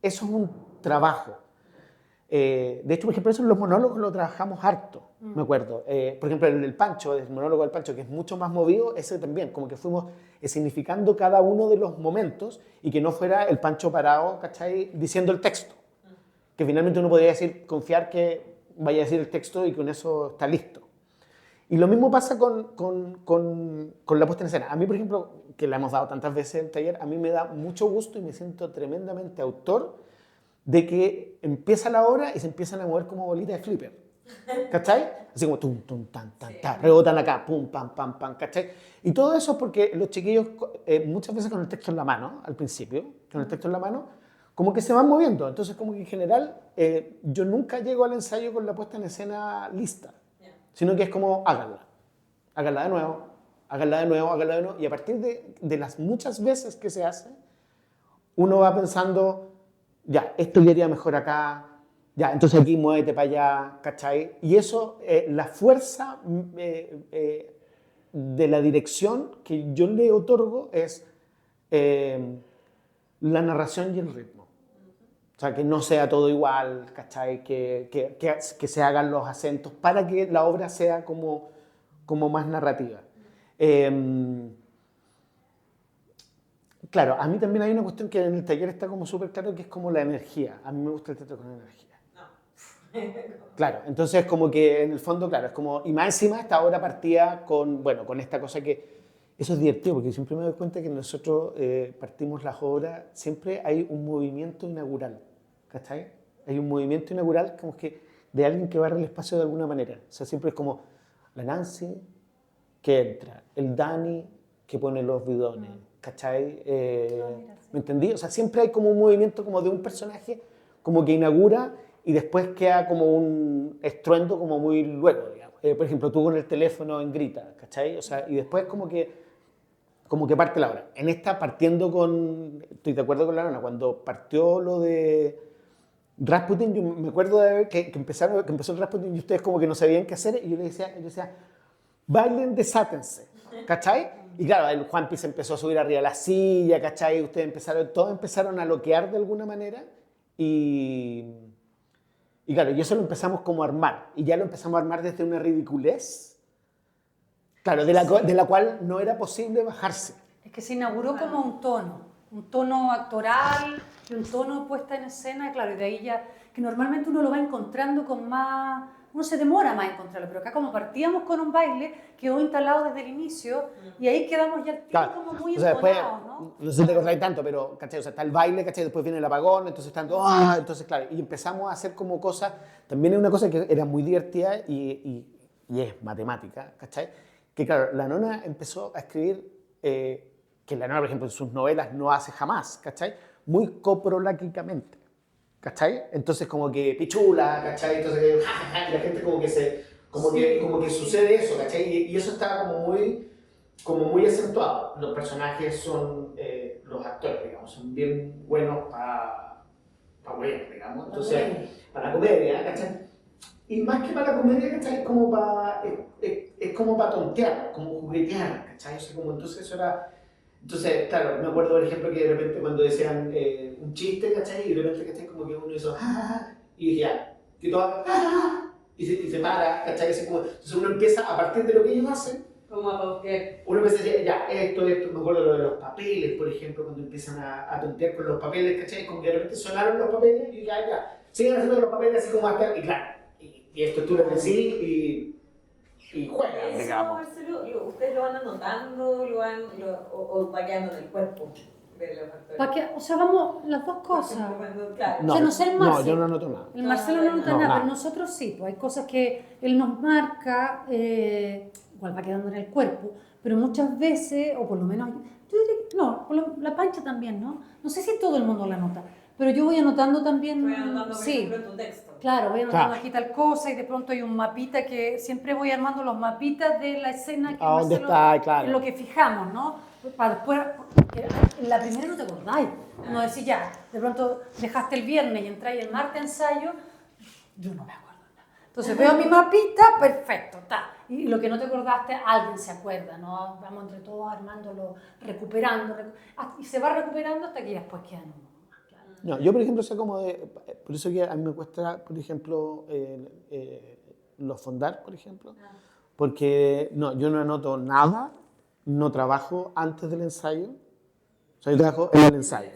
eso es un trabajo. De hecho, por ejemplo, eso en los monólogos lo trabajamos harto, me acuerdo. Por ejemplo, el Pancho, el monólogo del Pancho, que es mucho más movido, ese también, como que fuimos significando cada uno de los momentos y que no fuera el Pancho parado, ¿cachai? Diciendo el texto. Que finalmente uno podría decir, confiar que vaya a decir el texto y con eso está listo. Y lo mismo pasa con la puesta en escena. A mí, por ejemplo, que la hemos dado tantas veces en el taller, a mí me da mucho gusto y me siento tremendamente autor de que empieza la obra y se empiezan a mover como bolitas de flipper. ¿Cachai? Así como tum, tum, tan, tan, rebotan acá, pum, pam, pam, pam, ¿cachai? Y todo eso es porque los chiquillos, muchas veces con el texto en la mano, al principio, con el texto en la mano, como que se van moviendo. Entonces, como que en general, yo nunca llego al ensayo con la puesta en escena lista, sino que es como, háganla de nuevo, háganla de nuevo, háganla de nuevo. Y a partir de las muchas veces que se hace, uno va pensando, ya, esto yo haría mejor acá, ya, entonces aquí muévete para allá, ¿cachai? Y eso, la fuerza de la dirección que yo le otorgo es la narración y el ritmo. O sea, que no sea todo igual, ¿cachai? Que se hagan los acentos para que la obra sea como más narrativa. Claro, a mí también hay una cuestión que en el taller está como súper claro, que es como la energía. A mí me gusta el teatro con energía. Claro, entonces como que en el fondo, claro, es como... Y más encima esta obra partía con, bueno, con esta cosa que... Eso es divertido, porque siempre me doy cuenta que nosotros partimos las obras, siempre hay un movimiento inaugural, ¿cachai? Hay un movimiento inaugural como que de alguien que barre el espacio de alguna manera. O sea, siempre es como la Nancy que entra, el Dani que pone los bidones, ¿cachai? ¿Me entendí? O sea, siempre hay como un movimiento como de un personaje como que inaugura y después queda como un estruendo como muy luego, digamos. Por ejemplo, tú con el teléfono en grita, ¿cachai? O sea, y después como que parte la obra. En esta, partiendo con... Estoy de acuerdo con la Nona, cuando partió lo de Rasputin, yo me acuerdo de ver que empezó el Rasputin y ustedes como que no sabían qué hacer y yo les decía bailen, desátense, ¿cachai? Y claro, el Juanpi se empezó a subir arriba de la silla, ¿cachai? Ustedes todos empezaron a loquear de alguna manera y claro, y eso lo empezamos como a armar. Y ya lo empezamos a armar desde una ridiculez, claro, de la cual no era posible bajarse. Es que se inauguró como un tono actoral y un tono puesta en escena, claro, y de ahí ya, que normalmente uno lo va encontrando con más, uno se demora más en encontrarlo, pero acá como partíamos con un baile, quedó instalado desde el inicio y ahí quedamos ya claro, como muy o sea, después, entonados, ¿no? No sé si te acordáis tanto, pero, ¿cachai? O sea, está el baile, ¿cachai? Después viene el apagón, entonces tanto, entonces, claro, y empezamos a hacer como cosas, también es una cosa que era muy divertida y es matemática, ¿cachai? Que claro, la Nona empezó a escribir, que la Nona, por ejemplo, en sus novelas no hace jamás, ¿cachai? Muy coproláquicamente, ¿cachai? Entonces como que pichula, ¿cachai? Entonces la gente como que sucede eso, ¿cachai? Y eso está como muy acentuado. Los personajes son, los actores, digamos, son bien buenos para bueno, digamos. Entonces, para la comedia, ¿cachai? Y más que para la comedia, ¿cachai? Es como para tontear, como juguetear, ¿cachai? O sea, como entonces eso era... Entonces, claro, me acuerdo, por ejemplo, que de repente cuando decían un chiste, ¿cachai? Y de repente, ¿cachai? Como que uno hizo, ¡ja, ja, ja! Y dije, ya, que todo, ¡ja, ja, ja! Y se para, ¿cachai? Así como, entonces uno empieza, a partir de lo que ellos hacen, como a pautear. uno empieza a decir, ya, esto, me acuerdo lo de los papeles, por ejemplo, cuando empiezan a tontear con los papeles, ¿cachai? Como que de repente sonaron los papeles y ya, sigan haciendo los papeles así como hasta, y claro, y estructuras de sí y juegan, digamos. ¿Ustedes lo van anotando o va quedando en el cuerpo de los actores? O sea, vamos, las dos cosas. Claro. No, O sea, no sé el Marcelo. no, yo no anoto nada. El Marcelo no nota nada, nada. pero nosotros sí, pues hay cosas que él nos marca, igual va quedando en el cuerpo, pero muchas veces, o por lo menos, yo diría que no, la Pancha también, ¿no? No sé si todo el mundo la nota, Pero yo voy anotando también, Voy anotando, por sí, ejemplo, en tu texto. claro, voy anotando Claro. aquí tal cosa y de pronto hay un mapita que siempre voy armando los mapitas de la escena que ¿A dónde Marcelo, está? Claro. en lo que fijamos, ¿no? Para después, porque en la primera no te acordáis, no decís ya, de pronto dejaste el viernes y entráis el martes a ensayo, yo no me acuerdo nada. Entonces veo mi mapita, perfecto, está. Y lo que no te acordaste, alguien se acuerda, ¿no? Vamos entre todos armándolo, recuperando, y se va recuperando hasta que después queda en uno. No, yo, por ejemplo, sé como de... Por eso que a mí me cuesta, por ejemplo, los fondar, por ejemplo. Porque no, yo no anoto nada, no trabajo antes del ensayo. O sea, yo trabajo en el ensayo.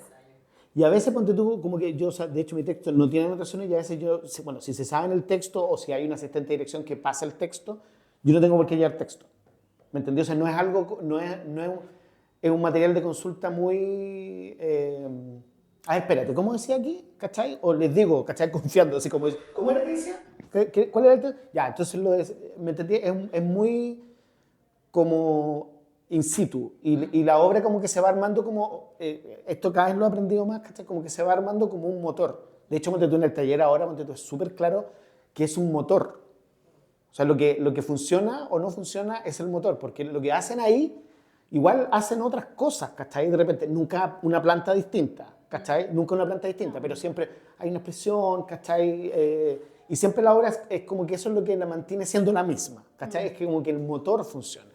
Y a veces, ponte tú, como que yo, o sea, de hecho, mi texto no tiene anotaciones y a veces yo, bueno, si se sabe en el texto o si hay un asistente de dirección que pasa el texto, yo no tengo por qué llevar texto. ¿Me entendí? O sea, no es algo, es un material de consulta muy... espérate, ¿cómo decía aquí? ¿Cachai? O les digo, ¿cachai? Confiando, así como... ¿Cómo era que decía? ¿Cuál era el texto? Ya, entonces ¿me entendí? Es muy como in situ y la obra como que se va armando como... esto cada vez lo he aprendido más, ¿cachai? Como que se va armando como un motor. De hecho, ponte tú en el taller ahora, ponte tú, es súper claro que es un motor. O sea, lo que funciona o no funciona es el motor, porque lo que hacen ahí, igual hacen otras cosas, ¿cachai? De repente, nunca una planta distinta, ¿cachai? Nunca una planta distinta, pero siempre hay una expresión, ¿cachai? Y siempre la obra es como que eso es lo que la mantiene siendo la misma, ¿cachai? Es que como que el motor funciona.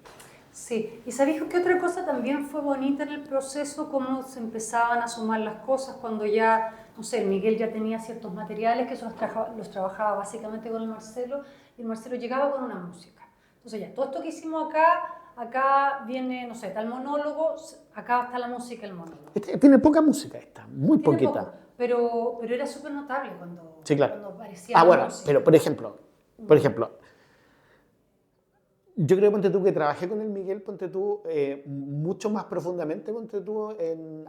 Sí, y ¿sabéis qué otra cosa también fue bonita en el proceso? Cómo se empezaban a sumar las cosas cuando ya, no sé, Miguel ya tenía ciertos materiales que eso los trabajaba básicamente con el Marcelo y el Marcelo llegaba con una música. Entonces ya, todo esto que hicimos acá viene, no sé, tal monólogo, acá está la música, el monólogo. Tiene poca música esta, muy Tiene poquita. poco, pero era súper notable cuando, Sí, claro. cuando aparecía la Bueno, música. pero por ejemplo, yo creo, ponte tú, que trabajé con el Miguel, ponte tú, mucho más profundamente, ponte tú,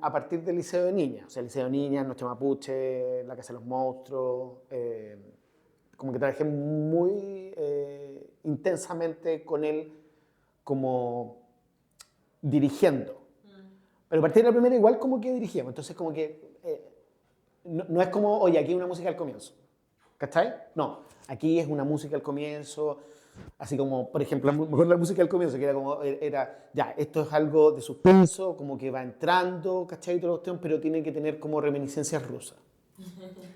a partir del Liceo de Niñas. O sea, el Liceo de Niñas, Noche Mapuche, La Casa de los Monstruos. Como que trabajé muy intensamente con él como dirigiendo. Pero a partir de la primera igual como que dirigíamos. Entonces como que no es como, oye, aquí hay una música al comienzo. ¿Cachai? No, aquí es una música al comienzo, así como, por ejemplo, me acuerdo la música al comienzo, que era como, ya, esto es algo de suspenso, como que va entrando, ¿cachai? Toda la cuestión, pero tiene que tener como reminiscencias rusas.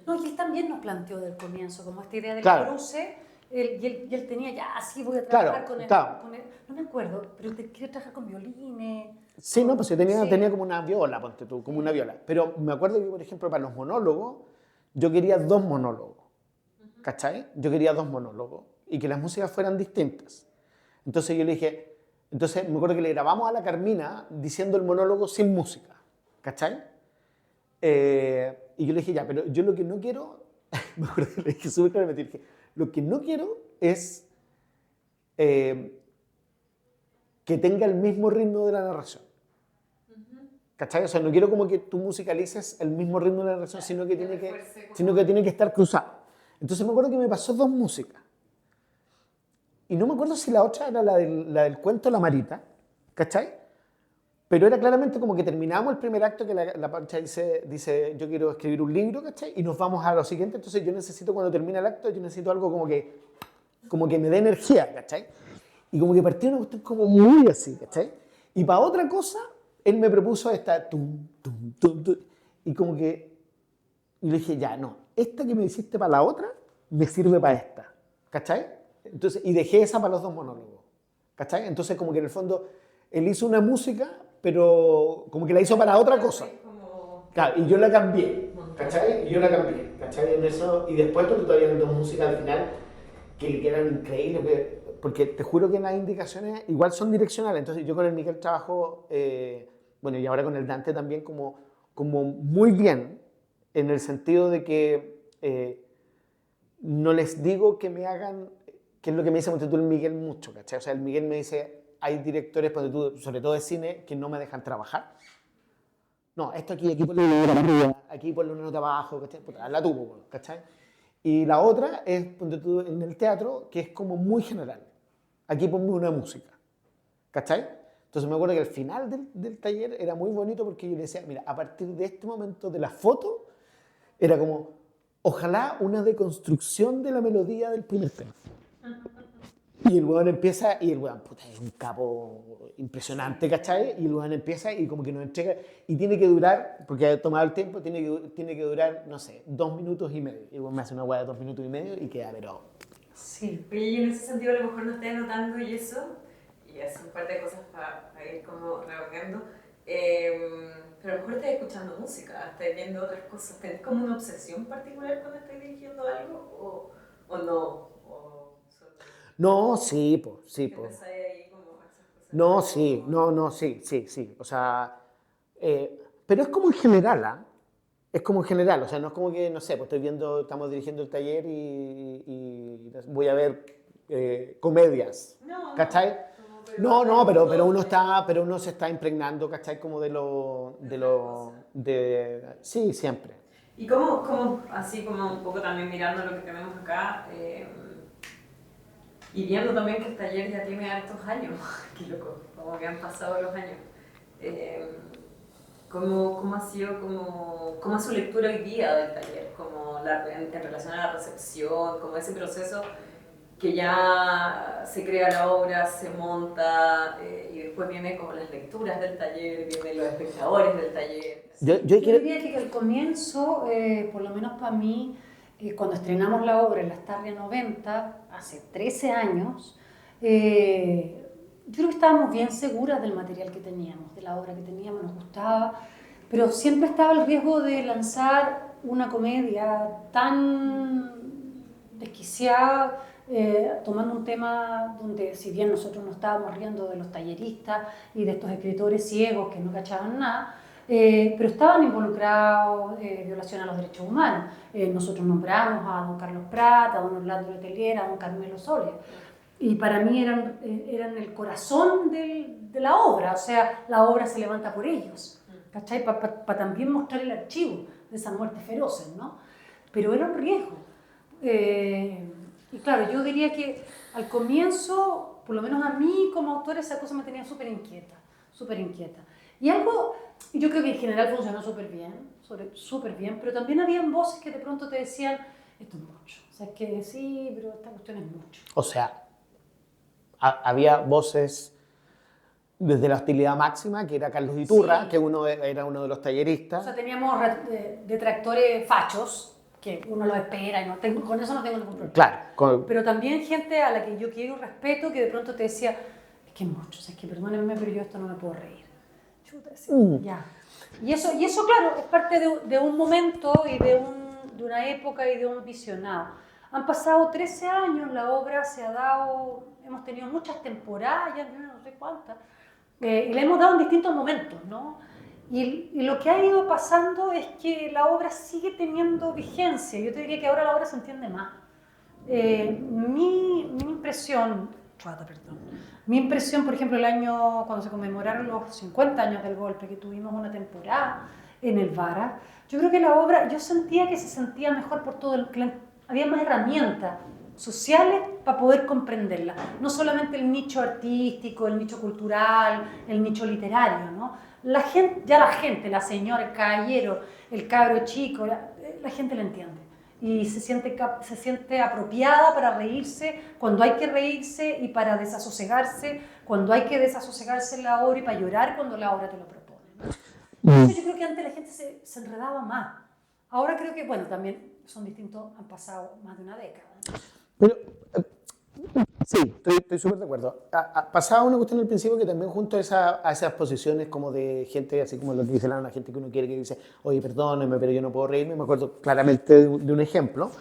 No, y él también nos planteó del comienzo, como esta idea del Claro. cruce, y él tenía ya, así voy a Claro, trabajar con él, claro. no me acuerdo, pero te quiero trabajar con violines. Sí, no, pues yo tenía, Sí. tenía como una viola, ponte tú, como una viola. Pero me acuerdo que, por ejemplo, para los monólogos, yo quería dos monólogos, ¿cachai? Yo quería dos monólogos y que las músicas fueran distintas. Entonces yo le dije, entonces me acuerdo que le grabamos a la Carmina diciendo el monólogo sin música, ¿cachai? Y yo le dije, ya, pero yo lo que no quiero, me acuerdo que le dije súper claramente, dije, lo que no quiero es que tenga el mismo ritmo de la narración. ¿Cachai? O sea, no quiero como que tú musicalices el mismo ritmo de la narración, sino que tiene que estar cruzado. Entonces me acuerdo que me pasó dos músicas. Y no me acuerdo si la otra era la del cuento La Marita, ¿cachai? Pero era claramente como que terminamos el primer acto, que la Pancha dice, yo quiero escribir un libro, ¿cachai? Y nos vamos a lo siguiente, entonces yo necesito, cuando termina el acto, yo necesito algo como que me dé energía, ¿cachai? Y como que partió una cuestión como muy así, ¿cachai? Y para otra cosa, él me propuso esta, tum, tum, tum, tum, y como que, y le dije, ya, no, esta que me hiciste para la otra, me sirve para esta, ¿cachai? Entonces, y dejé esa para los dos monólogos, ¿cachai? Entonces como que en el fondo, él hizo una música, pero como que la hizo para otra cosa. Claro, y yo la cambié, ¿cachai? Y yo la cambié, ¿cachai? En eso, y después porque todavía no tengo música al final, que quedan increíbles, porque te juro que las indicaciones igual son direccionales. Entonces yo con el Miguel trabajo, bueno, y ahora con el Dante también como muy bien, en el sentido de que no les digo que me hagan, que es lo que me dice ponte tú, el Miguel mucho, ¿cachai? O sea, el Miguel me dice, hay directores, ponte tú, sobre todo de cine, que no me dejan trabajar. No, esto aquí ponle una nota para arriba, aquí ponle una nota para abajo, ¿cachai? Puta, hazla tú, ¿cachai? Y la otra es, ponte tú, en el teatro, que es como muy general. Aquí ponme una música, ¿cachai? Entonces me acuerdo que al final del taller era muy bonito porque yo le decía, mira, a partir de este momento de la foto, Era como, ojalá una deconstrucción de la melodía del primer tema. Y el weón empieza, y el weón, puta, es un capo impresionante, ¿cachai? Y el weón empieza y como que nos entrega, y tiene que durar, porque ha tomado el tiempo, tiene que durar, no sé, 2 minutos y medio. Y el weón me hace una weá de 2 minutos y medio y queda, pero... Sí. Oye, y en ese sentido a lo mejor no estoy anotando y eso, y hace un par de cosas para ir como revolviendo, pero a lo mejor estáis escuchando música, estáis viendo otras cosas, ¿tenés como una obsesión particular cuando estáis dirigiendo algo o no? O solo No, sí, pues, sí, que pues. pensáis ahí como esas cosas? No, sí, no, sí, sí, sí. O sea, pero es como en general, ¿ah? Es como en general, o sea, no es como que, no sé, pues estoy viendo, estamos dirigiendo el taller y voy a ver comedias, No, ¿cachai? como, Pero uno se está impregnando, ¿cachai? Como sí, siempre. Y cómo, así como un poco también mirando lo que tenemos acá, y viendo también que el taller ya tiene hartos años, qué loco, como que han pasado los años. ¿Cómo ha sido, cómo es su lectura hoy día del taller? Como en relación a la recepción, como ese proceso que ya se crea la obra, se monta, y después viene como las lecturas del taller, vienen los espectadores del taller. Yo Yo quiero... diría que al comienzo, por lo menos para mí, cuando estrenamos la obra en las tardes 90, hace 13 años, yo creo que estábamos bien seguras del material que teníamos, de la obra que teníamos, nos gustaba, pero siempre estaba el riesgo de lanzar una comedia tan desquiciada, tomando un tema donde, si bien nosotros no estábamos riendo de los talleristas y de estos escritores ciegos que no cachaban nada, pero estaban involucrados violación a los derechos humanos. Nosotros nombramos a don Carlos Prat, a don Orlando Letelier, a don Carmelo Soler. Y para mí eran el corazón de la obra, o sea, la obra se levanta por ellos, ¿cachai? Para también mostrar el archivo de esas muertes feroces, ¿no? Pero era un riesgo. Y claro, yo diría que al comienzo, por lo menos a mí como autora, esa cosa me tenía súper inquieta, súper inquieta. Y algo, yo creo que en general funcionó súper bien, pero también habían voces que de pronto te decían, esto es mucho, o sea, es que sí, pero esta cuestión es mucho. O sea, había voces desde la hostilidad máxima, que era Carlos Iturra, Sí. que era uno de los talleristas. O sea, teníamos detractores fachos, que uno lo espera, y con eso no tengo ningún problema. Claro. Pero también gente a la que yo quiero respeto, que de pronto te decía, es que es mucho, o sea, es que perdónenme, pero yo esto no me puedo reír. Chuta, sí, ya. Y eso, claro, es parte de un momento y de una época y de un visionado. Han pasado 13 años, la obra se ha dado, hemos tenido muchas temporadas, ya no sé cuántas, y la hemos dado en distintos momentos, ¿no? Y lo que ha ido pasando es que la obra sigue teniendo vigencia. Yo te diría que ahora la obra se entiende más. Mi impresión, por ejemplo, el año cuando se conmemoraron los 50 años del golpe, que tuvimos una temporada en el Vara, yo creo que la obra, yo sentía que se sentía mejor por todo había más herramientas sociales para poder comprenderla. No solamente el nicho artístico, el nicho cultural, el nicho literario, ¿no? La gente, la señora, el caballero, el cabro chico, la gente la entiende. Y se siente apropiada para reírse cuando hay que reírse y para desasosegarse cuando hay que desasosegarse en la obra y para llorar cuando la obra te lo propone, ¿no? Entonces yo creo que antes la gente se enredaba más. Ahora creo que, bueno, también son distintos, han pasado más de una década, ¿no? Pero, sí, estoy súper de acuerdo. Pasaba una cuestión al principio que también junto a esas posiciones como de gente, así como lo que dice la gente que uno quiere, que dice, oye, perdónenme, pero yo no puedo reírme, me acuerdo claramente de un ejemplo.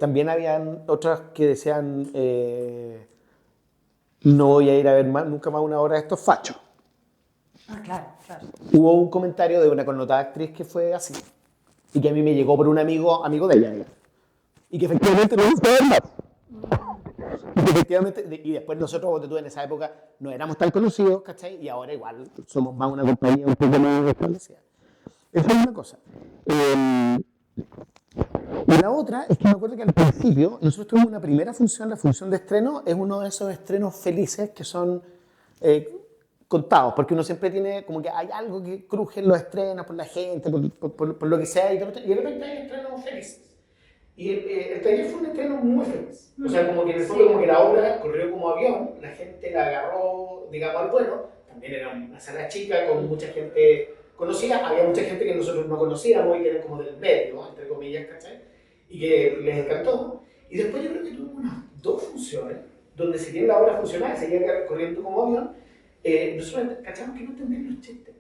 También habían otras que decían, no voy a ir a ver nunca más una obra de estos fachos. Ah, claro, claro. Hubo un comentario de una connotada actriz que fue así, y que a mí me llegó por un amigo de ella, y que efectivamente no gusta ver más. Y efectivamente, y después nosotros, tú en esa época, no éramos tan conocidos, ¿cachai? Y ahora igual somos más una compañía un poco más establecida. Esa es una cosa. Y la otra es que me acuerdo que al principio nosotros tuvimos una primera función, la función de estreno es uno de esos estrenos felices que son contados, porque uno siempre tiene como que hay algo que cruje en los estrenos por la gente, por lo que sea, y de repente hay estrenos felices. Y el taller fue un estreno muy feliz. O sea, como que en el fondo, como que la obra corrió como avión, la gente la agarró, digamos, al vuelo. También era una sala chica con mucha gente conocida, había mucha gente que nosotros no conocíamos y que eran como del medio, entre comillas, ¿cachai? Y que les encantó. Y después yo creo que tuvo unas 2 funciones, donde si bien la obra funcionaba y seguía corriendo como avión, nosotros cachamos que no entendían los chistes.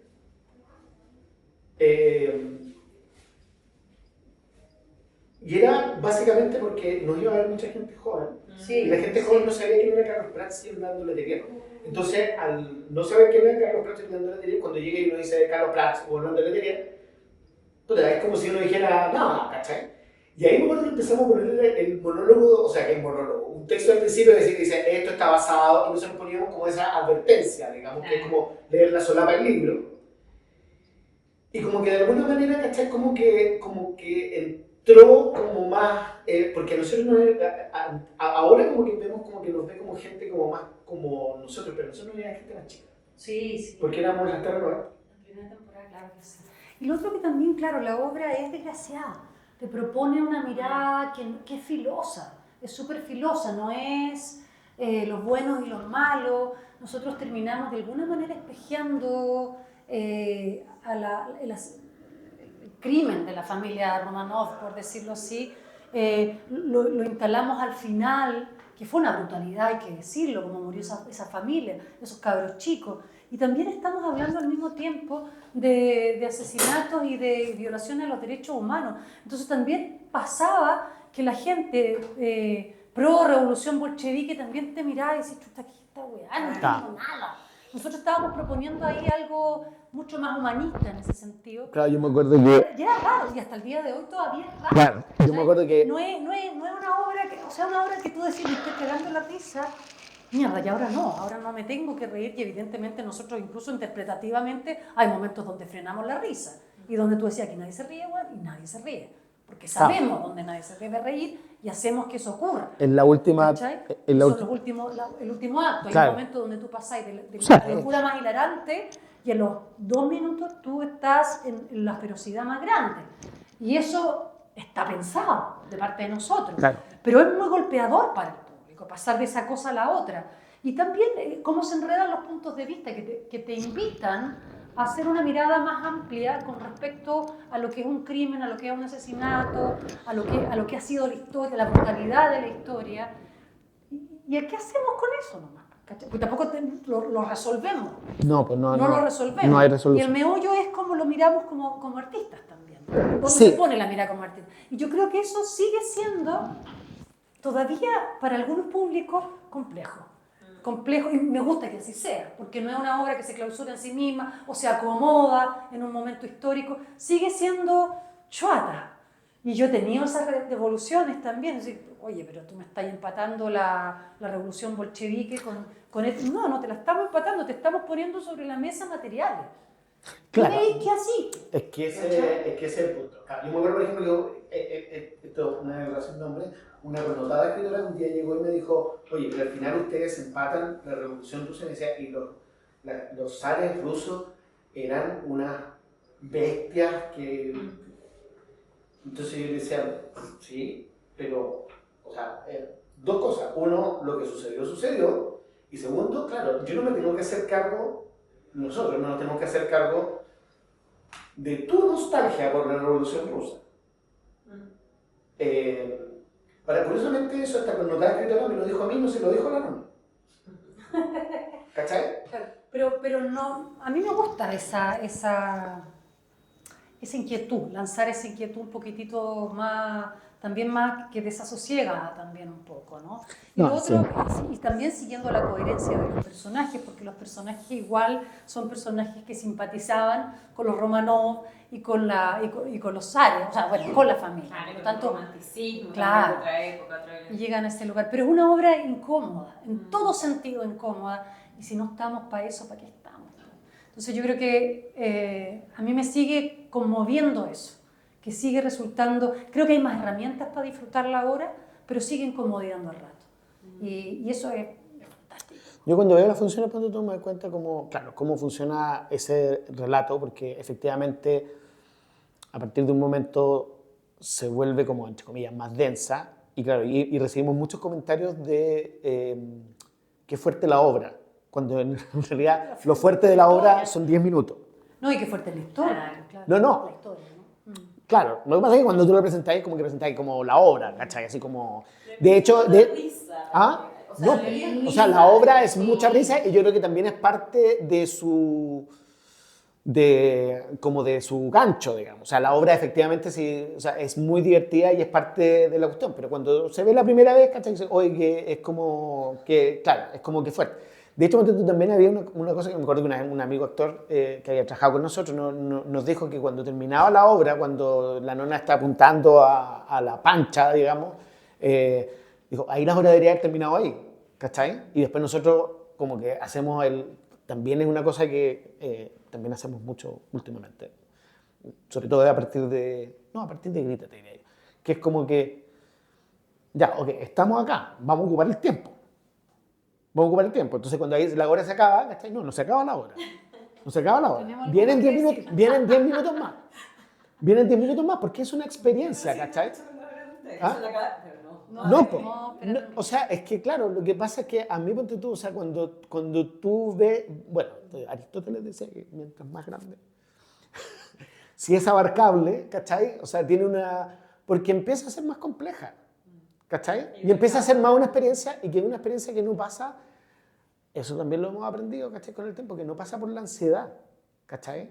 Y era básicamente porque nos iba a ver mucha gente joven. Sí, y la gente joven no sabía quién era Carlos Prats y Orlando Letelier. Entonces, al no saber quién era Carlos Prats y Orlando Letelier, cuando llega y uno dice Carlos Prats o Orlando Letelier, es como si uno dijera nada, ¿cachai? Y ahí me acuerdo que empezamos a ponerle el monólogo, o sea, que el monólogo, un texto al principio que dice esto está basado, y nosotros poníamos como esa advertencia, digamos, que es como leer la solapa del libro. Y como que de alguna manera, ¿cachai? Como que entró como más, porque nosotros ahora como que vemos como que nos ve como gente como más como nosotros, pero nosotros no era gente más chica. Sí, sí. Porque éramos las Terra Nueva. La primera temporada, claro que sí. Y lo otro que también, claro, la obra es desgraciada. Te propone una mirada que es filosa, es súper filosa, no es los buenos y los malos. Nosotros terminamos de alguna manera espejeando el crimen de la familia Romanov, por decirlo así. Lo instalamos al final, que fue una brutalidad, hay que decirlo, como murió esa familia, esos cabros chicos. Y también estamos hablando al mismo tiempo de asesinatos y de violaciones a los derechos humanos. Entonces también pasaba que la gente pro revolución bolchevique también te miraba y decía, chuta, aquí está weá, no entiendo nada. Nosotros estábamos proponiendo ahí algo mucho más humanista en ese sentido. Claro, yo me acuerdo que... Ya era raro, y hasta el día de hoy todavía es raro. Claro, yo me acuerdo que... No es una obra que, o sea, una obra que tú decís, me estoy cagando la risa. Mierda, y ahora no me tengo que reír, y evidentemente nosotros incluso interpretativamente hay momentos donde frenamos la risa y donde tú decías que nadie se ríe, bueno, y nadie se ríe, porque sabemos donde nadie se debe reír y hacemos que eso ocurra. En la última... Son el último acto, claro. Hay un momento donde tú pasás de la locura más hilarante y en los 2 minutos tú estás en la ferocidad más grande. Y eso está pensado de parte de nosotros, claro. Pero es muy golpeador para el público, pasar de esa cosa a la otra. Y también cómo se enredan los puntos de vista que te invitan a hacer una mirada más amplia con respecto a lo que es un crimen, a lo que es un asesinato, a lo que ha sido la historia, la brutalidad de la historia. ¿Y qué hacemos con eso nomás? Porque tampoco lo resolvemos. No, pues no lo resolvemos. No hay resolución. Y el meollo es como lo miramos como artistas también. ¿Dónde Sí. se pone la mirada como artista? Y yo creo que eso sigue siendo todavía para algunos públicos complejo, y me gusta que así sea, porque no es una obra que se clausura en sí misma o se acomoda en un momento histórico, sigue siendo chuata. Y yo he tenido esas devoluciones también, es decir, oye, pero tú me estás empatando la revolución bolchevique con esto. No te la estamos empatando, te estamos poniendo sobre la mesa materiales. Claro. ¿Veis que así? Es que ese es el punto. Yo me acuerdo, por ejemplo, esto una relación de hombre, una connotada escritora un día llegó y me dijo, oye, pero al final ustedes empatan la revolución rusa, y me decía, y los zares rusos eran unas bestias que... Entonces yo le decía, sí, pero, o sea, 2 cosas. Uno, lo que sucedió, y segundo, claro, yo no me tengo que hacer cargo, nosotros no nos tenemos que hacer cargo de tu nostalgia por la revolución rusa. Curiosamente eso, esta connotada escritora me lo dijo a mí, no se lo dijo a la nona. ¿Cachai? Pero no, a mí me gusta esa inquietud, lanzar esa inquietud un poquitito más, también más que desasosiega también un poco, ¿no? Y lo otro, y también siguiendo la coherencia de los personajes, porque los personajes igual son personajes que simpatizaban con los Romanov y con los zares, o sea, bueno, con la familia. Claro, por lo tanto, romanticismo, claro, otra época, y llegan a ese lugar. Pero es una obra incómoda, en todo sentido incómoda, y si no estamos para eso, ¿para qué estamos? Entonces yo creo que a mí me sigue conmoviendo eso, que sigue resultando, creo que hay más herramientas para disfrutar la obra, pero sigue incomodando al rato. Y eso es fantástico. Yo cuando veo las funciones, cuando tú me das cuenta cómo, claro, cómo funciona ese relato, porque efectivamente a partir de un momento se vuelve como, entre comillas, más densa, y claro, y recibimos muchos comentarios de qué fuerte la obra, cuando en realidad lo fuerte de la obra son 10 minutos. No, y qué fuerte la historia. Claro, No. la historia, ¿no? Claro, lo que pasa es que cuando tú lo presentáis, como que presentáis como la obra, ¿cachai? Así como, de hecho, ¿ah? No, o sea, la obra es mucha risa y yo creo que también es parte de su, como de su gancho, digamos. O sea, la obra efectivamente sí, o sea, es muy divertida y es parte de la cuestión, pero cuando se ve la primera vez, ¿cachai? Dice, oye, que es como que, claro, es como que fuerte. De hecho, también había una cosa que me acuerdo que un amigo actor que había trabajado con nosotros nos dijo que cuando terminaba la obra, cuando la nona está apuntando a la pancha, digamos, dijo, ahí la obra debería haber terminado ahí, ¿cachai? Y después nosotros como que hacemos también es una cosa que también hacemos mucho últimamente, sobre todo a partir de Grita, te diría yo, que es como que, ya, ok, estamos acá, vamos a ocupar el tiempo. Vamos a ocupar el tiempo. Entonces, cuando ahí la hora se acaba, ¿cachai? No se acaba la hora. No se acaba la hora. Vienen 10 minutos, vienen 10 minutos más. Vienen 10 minutos más porque es una experiencia, ¿cachai? ¿Ah? O sea, es que claro, lo que pasa es que a mí, ponte tú, o sea, cuando tú ves, bueno, Aristóteles decía que mientras más grande, si es abarcable, ¿cachai? O sea, tiene una, porque empieza a ser más compleja. ¿Cachai? Y empieza a ser más una experiencia y que es una experiencia que no pasa, eso también lo hemos aprendido, ¿cachai? Con el tiempo, que no pasa por la ansiedad, ¿cachai?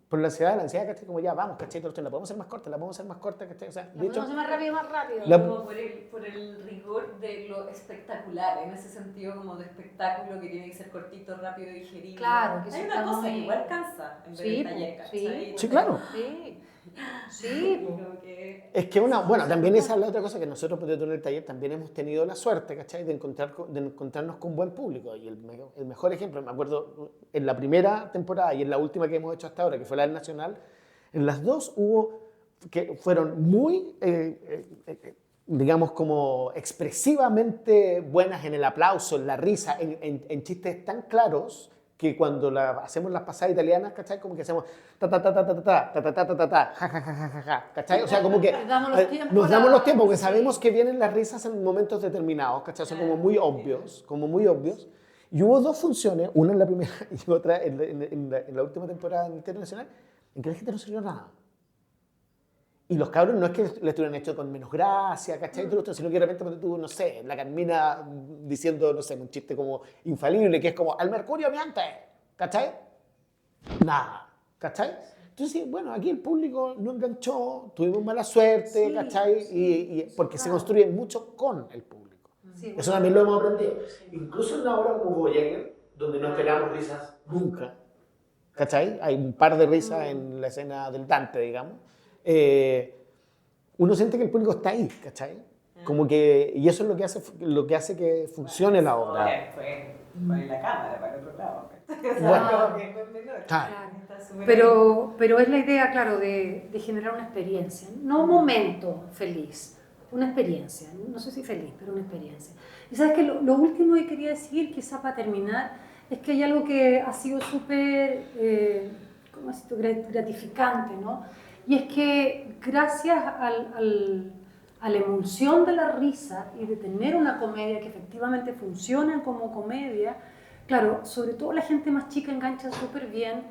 Por la ansiedad, ¿cachai? Como ya, vamos, ¿cachai? La podemos hacer más corta, ¿cachai? O sea, de hecho, más rápido, más rápido. Como por el rigor de lo espectacular, en ese sentido como de espectáculo que tiene que ser cortito, rápido, digerible. Claro, que hay una cosa que igual cansa en ver el taller, sí, claro. Sí. Es que bueno, también esa es la otra cosa que nosotros en el taller también hemos tenido la suerte, ¿cachai? De encontrarnos con buen público. Y el mejor ejemplo, me acuerdo, en la primera temporada y en la última que hemos hecho hasta ahora, que fue la del Nacional, en las dos hubo, que fueron muy, digamos, como expresivamente buenas en el aplauso, en la risa, en chistes tan claros, que cuando hacemos las pasadas italianas, ¿cachai? Como que hacemos ta ta ta ta ta ta ta ta ta ta ta ta ja ja ja ja ja ja, ¿cachai? O sea, como que nos damos los tiempos, porque sabemos que vienen las risas en momentos determinados, ¿cachai? Son como muy obvios, Y hubo dos funciones, una en la primera y otra en la última temporada en el Teatro Nacional, en que la gente no se rió nada. Y los cabros no es que le estuvieran hecho con menos gracia, ¿cachai? Sino que de repente tú, no sé, la Carmina diciendo, no sé, un chiste como infalible, que es como, al mercurio miente, ¿cachai? Nada, ¿cachai? Entonces, bueno, aquí el público no enganchó, tuvimos mala suerte, ¿cachai? Y porque se construye mucho con el público. Eso también lo hemos aprendido. Incluso en una obra como Voyager, donde no esperamos risas nunca, ¿cachai? Hay un par de risas en la escena del Dante, digamos. Uno siente que el público está ahí, ¿cachai? Como que, y eso es lo que hace que funcione la obra. Fue la cámara para el otro lado. Bueno, pero es la idea, claro, de generar una experiencia, no un momento feliz, una experiencia, no sé si feliz, pero una experiencia. Y sabes que lo último que quería decir, quizá para terminar, es que hay algo que ha sido súper gratificante, ¿no? Y es que gracias a la emulsión de la risa y de tener una comedia que efectivamente funciona como comedia, claro, sobre todo la gente más chica engancha súper bien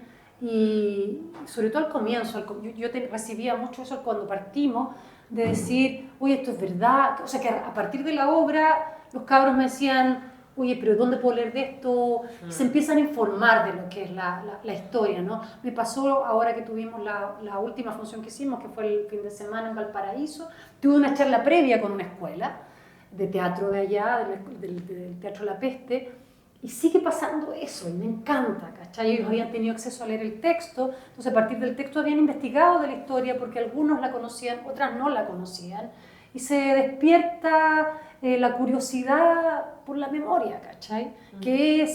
y sobre todo al comienzo, yo recibía mucho eso cuando partimos, de decir, oye, esto es verdad, o sea que a partir de la obra los cabros me decían, oye, pero ¿dónde puedo leer de esto? Y se empiezan a informar de lo que es la historia, ¿no? Me pasó ahora que tuvimos la última función que hicimos, que fue el fin de semana en Valparaíso, tuve una charla previa con una escuela de teatro de allá, del Teatro La Peste, y sigue pasando eso, y me encanta, ¿cachai? Ellos habían tenido acceso a leer el texto, entonces a partir del texto habían investigado de la historia, porque algunos la conocían, otras no la conocían, y se despierta la curiosidad por la memoria, ¿cachai? Que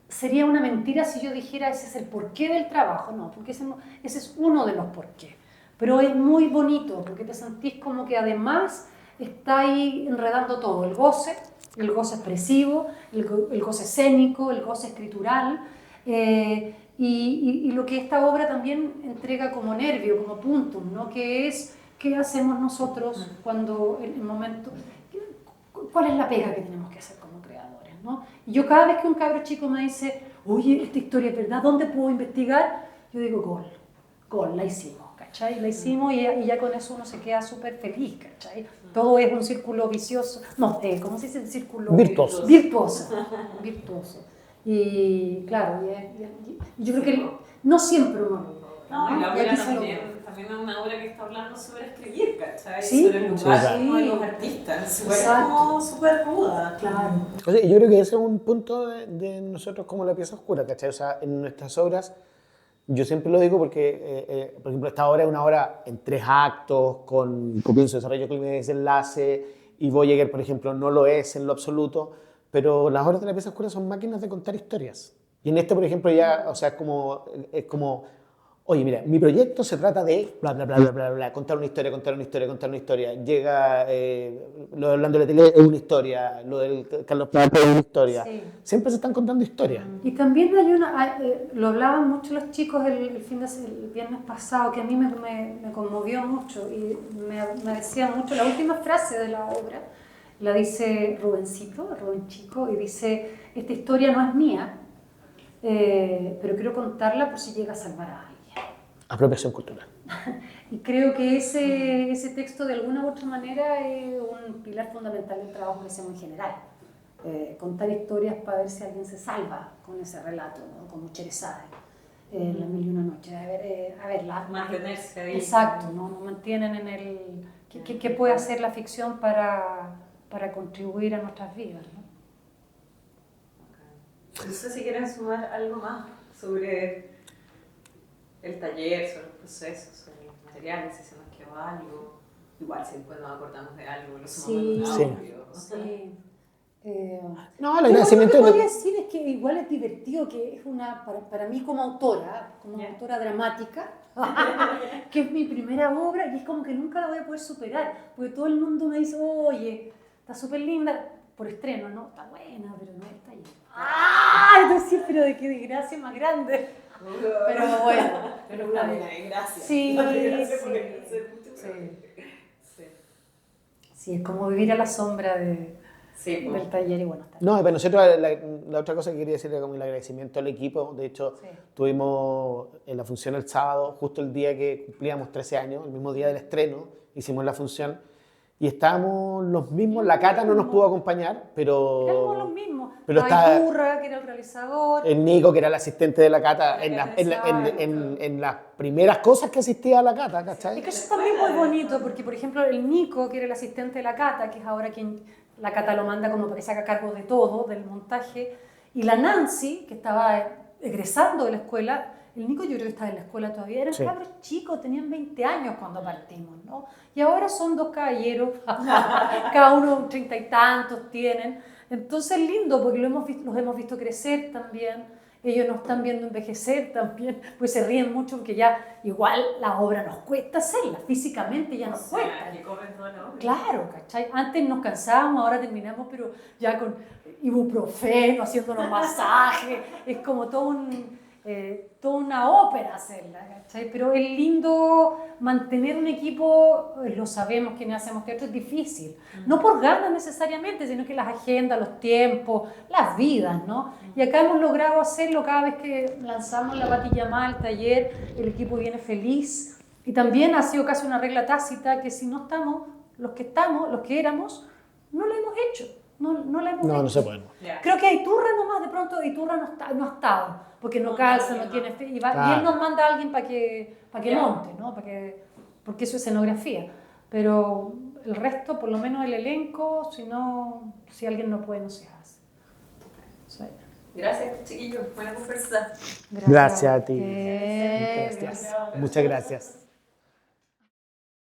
sería una mentira si yo dijera ese es el porqué del trabajo, no, porque ese es uno de los porqués. Pero es muy bonito, porque te sentís como que además está ahí enredando todo, el goce, el goce expresivo, el goce escénico, el goce escritural, y lo que esta obra también entrega como nervio, como puntum, ¿no? Que es qué hacemos nosotros cuando en el momento, cuál es la pega que tenemos que hacer como creadores, ¿no? Y yo cada vez que un cabro chico me dice, oye, esta historia es verdad, ¿dónde puedo investigar? Yo digo, gol, la hicimos, ¿cachai? La hicimos y ya con eso uno se queda súper feliz, ¿cachai? Todo es un círculo vicioso, no, ¿cómo se dice el círculo? Virtuoso. Virtuoso. Y claro, yo creo que no siempre uno lo logra. No, y la Y obra aquí se también es una obra que está hablando sobre escribir, ¿cachai? Sí, sobre el lugar sí. de los artistas. Es Exacto. como súper ruda. Claro. O sea, yo creo que ese es un punto de nosotros como la pieza oscura, ¿cachai? O sea, en nuestras obras, yo siempre lo digo porque, por ejemplo, esta obra es una obra en 3 actos, con comienzo, desarrollo, clímax, desenlace, y Voyager, por ejemplo, no lo es en lo absoluto, pero las obras de la pieza oscura son máquinas de contar historias. Y en este, por ejemplo, ya, o sea, es como oye, mira, mi proyecto se trata de bla, bla, bla, bla, bla, bla, contar una historia, contar una historia, contar una historia. Llega, lo de Orlando Letelier es una historia, lo del Carlos Plata es una historia. Sí. Siempre se están contando historias. Y también hay lo hablaban mucho los chicos el viernes pasado, que a mí me conmovió mucho y me decían mucho, la última frase de la obra, la dice Rubén Chico, y dice, esta historia no es mía, pero quiero contarla por si llega a salvar a alguien. Apropiación cultural. Y creo que ese texto de alguna u otra manera es un pilar fundamental del trabajo que hacemos en general. Contar historias para ver si alguien se salva con ese relato, ¿no? Como Cherezade, Las Mil y Una Noches. Mantenerse ahí. Exacto, ¿no? Nos mantienen en el... ¿Qué puede hacer la ficción para contribuir a nuestras vidas, ¿no? Okay. No sé si quieren sumar algo más sobre el taller, sobre los procesos, sobre los materiales, si se nos quedó algo. Igual si después nos acordamos de algo, lo sumamos Sí. audio. Sí. No, el agradecimiento... Lo que podría decir es que igual es divertido, que es para mí como autora dramática, que es mi primera obra y es como que nunca la voy a poder superar, porque todo el mundo me dice, oye, está súper linda, por estreno, ¿no? Está buena, pero no está ahí. Entonces, pero de qué desgracia más grande. Pero bueno. Pero una buena gracias. Sí, sí, es como vivir a la sombra del taller y bueno, está. No, para nosotros la otra cosa que quería decir era como el agradecimiento al equipo. De hecho, tuvimos en la función el sábado, justo el día que cumplíamos 13 años, el mismo día del estreno, hicimos la función. Y estábamos los mismos, la Cata no nos pudo acompañar, pero... Éramos los mismos. Pero está Iturra, que era el realizador. El Nico, que era el asistente de la Cata, en las primeras cosas que asistía a la Cata, ¿cachai? Y que eso también es muy bonito, porque por ejemplo el Nico, que era el asistente de la Cata, que es ahora quien la Cata lo manda como para que se haga cargo de todo, del montaje, y la Nancy, que estaba egresando de la escuela, el Nico yo creo que estaba en la escuela todavía, eran cabros chicos, tenían 20 años cuando partimos, ¿no? Y ahora son 2 caballeros, cada uno 30 y tantos tienen. Entonces es lindo porque los hemos visto crecer también, ellos nos están viendo envejecer también, pues se ríen mucho porque ya igual la obra nos cuesta hacerla, físicamente ya nos cuesta. Que corren toda la obra. Claro, ¿cachai? Antes nos cansábamos, ahora terminamos, pero ya con ibuprofeno, haciéndonos masajes, es como toda una ópera hacerla, ¿cachai? Pero es lindo mantener un equipo, lo sabemos quienes hacemos teatro, es difícil. No por ganas necesariamente, sino que las agendas, los tiempos, las vidas, ¿no? Y acá hemos logrado hacerlo cada vez que lanzamos la Patilla al taller, el equipo viene feliz. Y también ha sido casi una regla tácita que si no estamos, los que éramos, no lo hemos hecho. No la hemos hecho. No se puede. Creo que Iturra nomás, de pronto Iturra no ha estado, porque no calza, no tiene fe, y él nos manda a alguien para que monte, ¿no? Porque eso es escenografía. Pero el resto, por lo menos el elenco, si alguien no puede, no se hace. Gracias, chiquillos. Buena conversa. Gracias a ti. Gracias. Gracias. Muchas gracias.